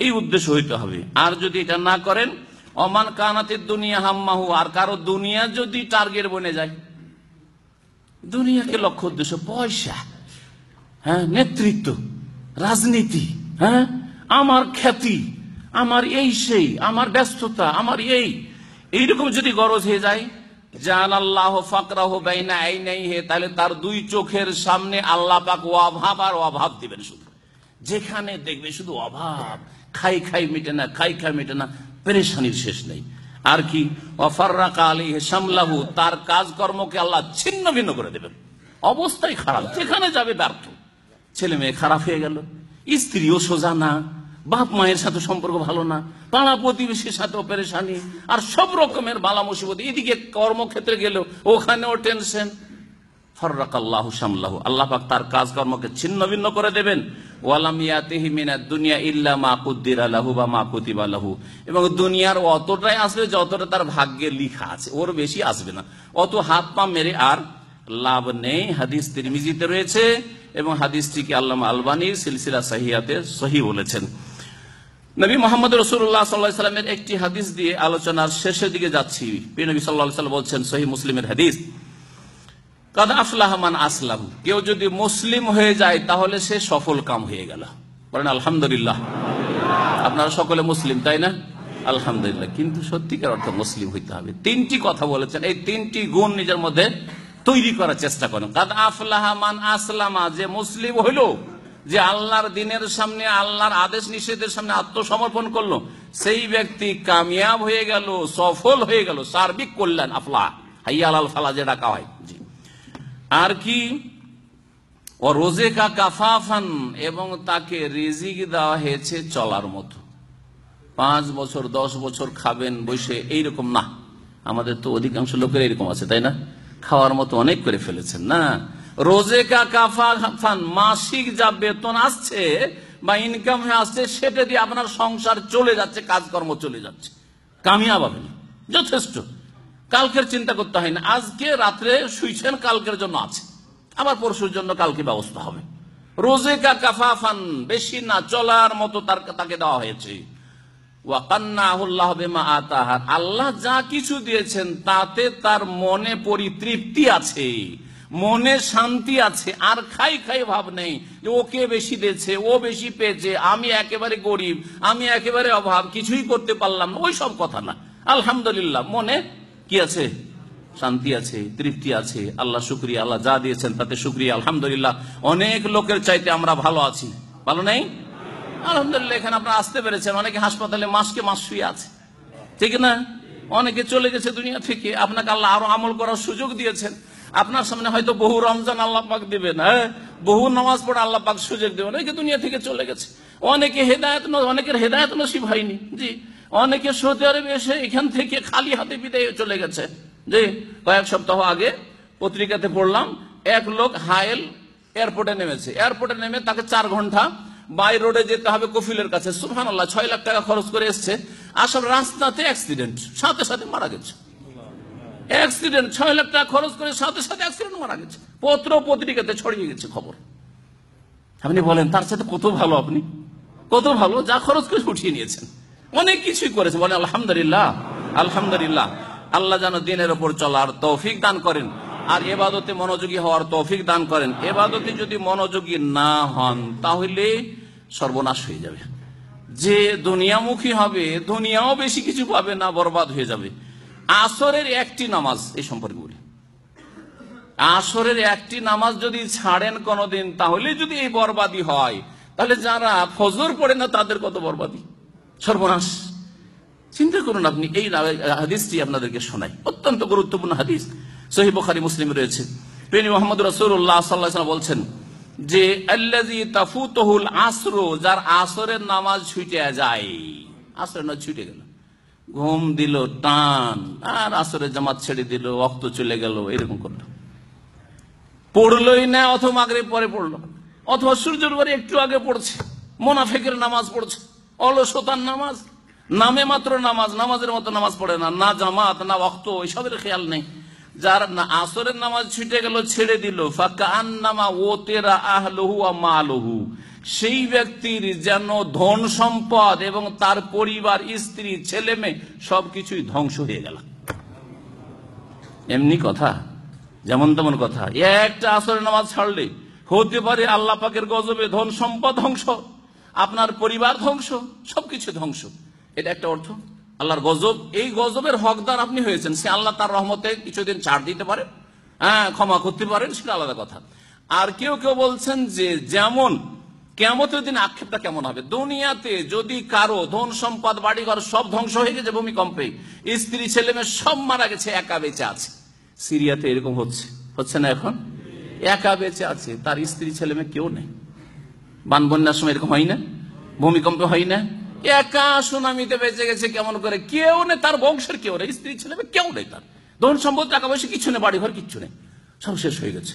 এই উদ্দেশ্য হইতে হবে। আর যদি এটা না করেন, অমান কানাতিদ দুনিয়া হাম্মাহু, আর কারো দুনিয়া যদি টার্গেট বনে যায়, দুনিয়াকে লক্ষ্য উদ্দেশ্য, পয়সা, হ্যাঁ, নেতৃত্ব, রাজনীতি, হ্যাঁ, আমার খ্যাতি, আমার এই সেই, আমার ব্যস্ততা, আমার এইরকম যদি গরজ হয়ে যায়, জাআলাল্লাহু ফাকরাহু বাইনা আইনাইহি, তাহলে তার 2 চোখের সামনে আল্লাহ পাক অভাব আর অভাব দিবেন। শুধু যেখানে দেখবে শুধু অভাব, খাই মিটে না, খাই মিটে না, পেরেশানির শেষ নেই। আর কি? ওয়াফাররাকা আলাইহি শামলাহু, তার কাজকর্মকে আল্লাহ ছিন্ন ভিন্ন করে দেবেন, অবস্থাই খারাপ, যেখানে যাবে ব্যর্থ, ছেলে মেয়ে খারাপ হয়ে গেল, স্ত্রীও সোজা না, বাপ মায়ের সাথে সম্পর্ক ভালো না, পাড়া প্রতিবেশীর সাথেও পেরেশানি, আর সব রকমের বালা মুসিবত। এদিকে কর্মক্ষেত্রে গেল, ওখানেও টেনশন। ফাররাকাল্লাহু শামলাহু, আল্লাহ পাক তার কাজকর্মকে ছিন্ন ভিন্ন করে দেবেন। ওয়ালাম ইয়াতিহি মিনাদ দুনিয়া ইল্লা মা কুদ্দিরা লাহু বা মা কুতিবা লাহু, এবং দুনিয়ার অতটাই আসবে যতটা তার ভাগ্যে লেখা আছে, ওর বেশি আসবে না। অত হাত পা মেরে আর লাভ নেই। হাদিস তিরমিজিতে রয়েছে, এবং হাদিসটিকে আল্লামা আলবানী সিলসিলা সহিহাতে সহিহ বলেছেন। নবী মুহাম্মদ রাসূলুল্লাহ সাল্লাল্লাহু আলাইহি ওয়াসাল্লামের একটি হাদিস দিয়ে আলোচনার শেষের দিকে যাচ্ছি। প্রিয় নবী সাল্লাল্লাহু আলাইহি ওয়াসাল্লাম বলছেন, সহিহ মুসলিমের হাদিস, কাদ আফলাহা মান আসলাম, কেউ যদি মুসলিম হয়ে যায় তাহলে সে সফল কাম হয়ে গেল। বলেন আলহামদুলিল্লাহ। আপনারা সকলে মুসলিম, তাই না? আলহামদুলিল্লাহ। কিন্তু সত্যিকার অর্থে মুসলিম হইতে হবে। 3টি কথা বলেছেন, এই 3টি গুণ নিজের মধ্যে তৈরি করার চেষ্টা করেন। কাদ আফলাহা মান আসলামা, যে মুসলিম হইল, যে আল্লাহর দিনের সামনে, আল্লাহর আদেশ নিষেধের সামনে আত্মসমর্পণ করলো, সেই ব্যক্তি কামিয়াব হয়ে গেল, সফল হয়ে গেল, সার্বিক কল্যাণ। আফলাহ, হাইয়া আলাল ফালাহ যে ডাকা হয়। জি। আর কি? ও রোজেকা কাফাফান, এবং তাকে রিজিক দেওয়া হয়েছে চলার মতো। 5 বছর 10 বছর খাবেন বসে, এইরকম না। আমাদের তো অধিকাংশ লোকের এরকম আছে, তাই না? খাওয়ার মতো অনেক করে ফেলেছেন না। রোজেকা কাফাফান, মাসিক যা বেতন আসছে বা ইনকাম হয়ে আসছে, সেটা দিয়ে আপনার সংসার চলে যাচ্ছে, কাজকর্ম চলে যাচ্ছে, কামিয়াব হবেন, যথেষ্ট। কালকের চিন্তা করতে হয় না। আজকে রাত্রে শুইছেন, কালকের জন্য আছে, আবার পরশুর জন্য কালকে ব্যবস্থা হবে। রোজেকা কাফাফান, বেশি না, চলার মতো তাকে দেওয়া হয়েছে। ওয়া কান্নাহুল্লাহ বিমা আতাহা, আল্লাহ যা কিছু দিয়েছেন তাতে তার মনে পরিতৃপ্তি আছে, মনে শান্তি আছে, আর খাই ভাব নেই যে ওকে বেশি দিয়েছে, ও বেশি পেয়েছে, আমি একেবারে গরিব, আমি একেবারে অভাব, কিছুই করতে পারলাম না, ওই সব কথা না। আলহামদুলিল্লাহ, মনে কি আছে? শান্তি আছে, তৃপ্তি আছে। আল্লাহ শুকরিয়া, আল্লাহ যা দিয়েছেন তাতে শুকরিয়া। আলহামদুলিল্লাহ, অনেক লোকের চাইতে আমরা ভালো আছি। ভালো নেই? আলহামদুলিল্লাহ, এখানে আপনারা আসতে পেরেছেন। অনেকে হাসপাতালে মাসকে মাস শুয়ে আছে, ঠিক না? অনেকে চলে গেছে দুনিয়া থেকে, আপনাকে আল্লাহ আরো আমল করার সুযোগ দিয়েছেন। আপনার সামনে হয়তো বহু রমজান আল্লাহ পাক দিবেন, হ্যাঁ, বহু নামাজ পড়ে আল্লাহ পাক সুযোগ দেবেন। অনেকে দুনিয়া থেকে চলে গেছে, অনেকের হেদায়েত নসিব হয়নি। জি, অনেকে সৌদি আরবে এসে এখান থেকে খালি হাতে বিদায় চলে গেছে। জি, কয়েক সপ্তাহ আগে পত্রিকাতে পড়লাম, এক লোক হাইল এয়ারপোর্টে নেমেছে। এয়ারপোর্টে নেমে তাকে 4 ঘন্টা বাই রোডে যেতে হবে কফিলের কাছে। সুবহানাল্লাহ, 6 লাখ টাকা খরচ করে এসছে। আসলে রাস্তাতে অ্যাক্সিডেন্ট, সাথে সাথে মারা গেছে। অ্যাক্সিডেন্ট, 6 লাখ টাকা খরচ করে সাথে সাথে অ্যাক্সিডেন্ট, মারা গেছে। পত্রিকাতে ছড়িয়ে গেছে খবর। আপনি বলেন তার সাথে কত ভালো, আপনি কত ভালো, যা খরচ করে উঠিয়ে নিয়েছেন, অনেক কিছুই করেছেন। বলেন আলহামদুলিল্লাহ, আলহামদুলিল্লাহ। আল্লাহ যেন দিনের ওপর চলার তৌফিক দান করেন আর এবাদতে মনোযোগী হওয়ার তৌফিক দান করেন। এবাদতে যদি মনোযোগী না হন তাহলে সর্বনাশ হয়ে যাবে। যে দুনিয়ামুখী হবে, দুনিয়াও বেশি কিছু পাবে না, বরবাদ হয়ে যাবে। আসরের একটি নামাজ, এই সম্পর্কে বলি, আসরের একটি নামাজ যদি ছাড়েন কোনদিন, তাহলে যদি এই বরবাদি হয়, তাহলে যারা ফজর পড়ে না তাদের কত বরবাদি, সর্বনাশ। চিন্তা করুন আপনি। এই হাদিসটি আপনাদেরকে শোনাই, অত্যন্ত গুরুত্বপূর্ণ হাদিস, সহিহ বুখারী মুসলিম রয়েছে। প্রিয় মুহাম্মদ রাসূলুল্লাহ সাল্লাল্লাহু আলাইহি ওয়াসাল্লাম বলছেন যে আল্লাযী তাফুতুহুল আসর, যার আসরের নামাজ ছুটে যায়, আসরের নামাজ ছুটে গেল, ঘুম দিল টান, আর আসরের জামাত ছেড়ে দিল, ওয়াক্ত চলে গেল, এরকম করলো, পড়লোই না, অথবা মাগরিব পরে পড়লো, অথবা সূর্যের পরে একটু আগে পড়ছে, মুনাফিকের নামাজ পড়ছে, অলসতার নামাজ, নামে মাত্র নামাজ, নামাজের মতো নামাজ পড়ে না, না জামাত না ওয়াক্ত, এসবের খেয়াল নেই। যার আসরের নামাজ ছুটে গেল, ছেড়ে দিল, ফাকান্নামা ওতেরা আহলুহু ওয়া মালুহু, সেই ব্যক্তির যেন ধন সম্পদ এবং তার পরিবার, স্ত্রী, ছেলে মেয়ে সবকিছুই ধ্বংস হয়ে গেল। এমনি কথা, যেমন তেমন কথা। একটা আসরের নামাজ ছাড়লে হতে পারে আল্লাহ পাকের গজবে ধন সম্পদ ধ্বংস, আপনার পরিবার ধ্বংস, সবকিছু ধ্বংস। এটা একটা অর্থ, আল্লাহর গজব। এই গজবের হকদার আপনি হয়েছেন, সে আল্লাহ তার রহমতে কিছুদিন ছাড় দিতে পারে, হ্যাঁ, ক্ষমা করতে পারেন, সেটা আলাদা কথা। আর কেউ কেউ বলছেন যে যেমন কিয়ামতের দিন আক্ষেপটা কেমন হবে, দুনিয়াতে যদি কারো ধন সম্পদ, বাড়িঘর সব ধ্বংস হয়ে গেছে ভূমিকম্পে, স্ত্রী ছেলে মেয়ে সব মারা গেছে, একা বেঁচে আছে। সিরিয়াতে এরকম হচ্ছে না এখন, একা বেঁচে আছে, তার স্ত্রী ছেলে মেয়ে কেউ নেই। বানবন্যার সময় এরকম হয় না, ভূমিকম্প হয় না, একা সুনামিতে বেঁচে গেছে, কেমন করে, কেউ নেই, তার বংশের কেউ নেই, স্ত্রী ছেলে মেয়ে কেউ নেই, তার ধন সম্পদ টাকা পয়সা কিছু নেই, বাড়িঘর কিচ্ছু নেই, সব শেষ হয়ে গেছে।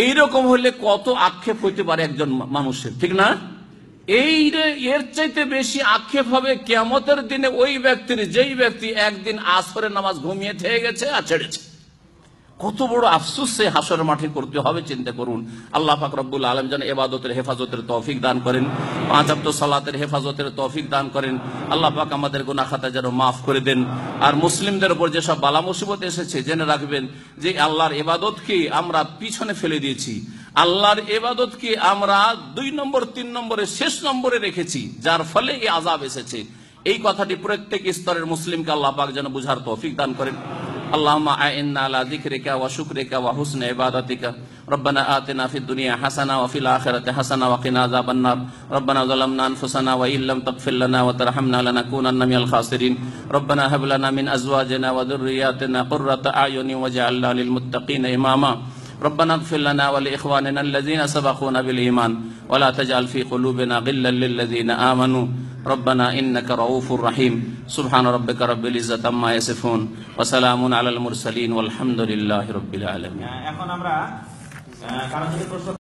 এইরকম হলে কত আক্ষেপ হইতে পারে একজন মানুষের, ঠিক না? এর চাইতে বেশি আক্ষেপ হবে কিয়ামতের দিনে ওই ব্যক্তির, যেই ব্যক্তি একদিন আসরের নামাজ ঘুমিয়ে থেকে গেছে আর ছেড়েছে। কত বড় আফসোস সে হাসরের মাঠে করতে হবে, চিন্তা করুন। আল্লাহ পাক রব্বুল আলামিন যেন ইবাদতের হেফাজতের তৌফিক দান করেন, 5 ওয়াক্ত সালাতের হেফাজতের তৌফিক দান করেন। আল্লাহ পাক আমাদের গুনাহ খাতা যেন মাফ করে দেন। আর মুসলিমদের উপর যেসব বালা মুসিবত এসেছে, জেনে রাখবেন যে আল্লাহর ইবাদতকে আমরা পিছনে ফেলে দিয়েছি, আল্লাহর ইবাদতকে আমরা 2 নম্বর 3 নম্বরে শেষ নম্বরে রেখেছি, যার ফলে এই আযাব এসেছে। এই কথাটি প্রত্যেক স্তরের মুসলিমকে আল্লাহ পাক যেন বুঝার তৌফিক দান করেন। اللهم أعنا على ذكرك وشكرك وحسن عبادتك ربنا آتنا في الدنيا حسنة وفي الآخرة حسنة وقنا عذاب النار ربنا ظلمنا أنفسنا وإن لم تغفر لنا وترحمنا لنكونن من الخاسرين ربنا هب لنا من أزواجنا وذرياتنا قرة أعين واجعلنا للمتقين إماما ربنا اغفر لنا ولإخواننا الذين سبقونا بالإيمان ولا تجعل في قلوبنا غلا للذين آمنوا ربنا إنك رؤوف رحيم سبحان ربك رب العزة عما يصفون وسلام على المرسلين والحمد لله رب العالمين।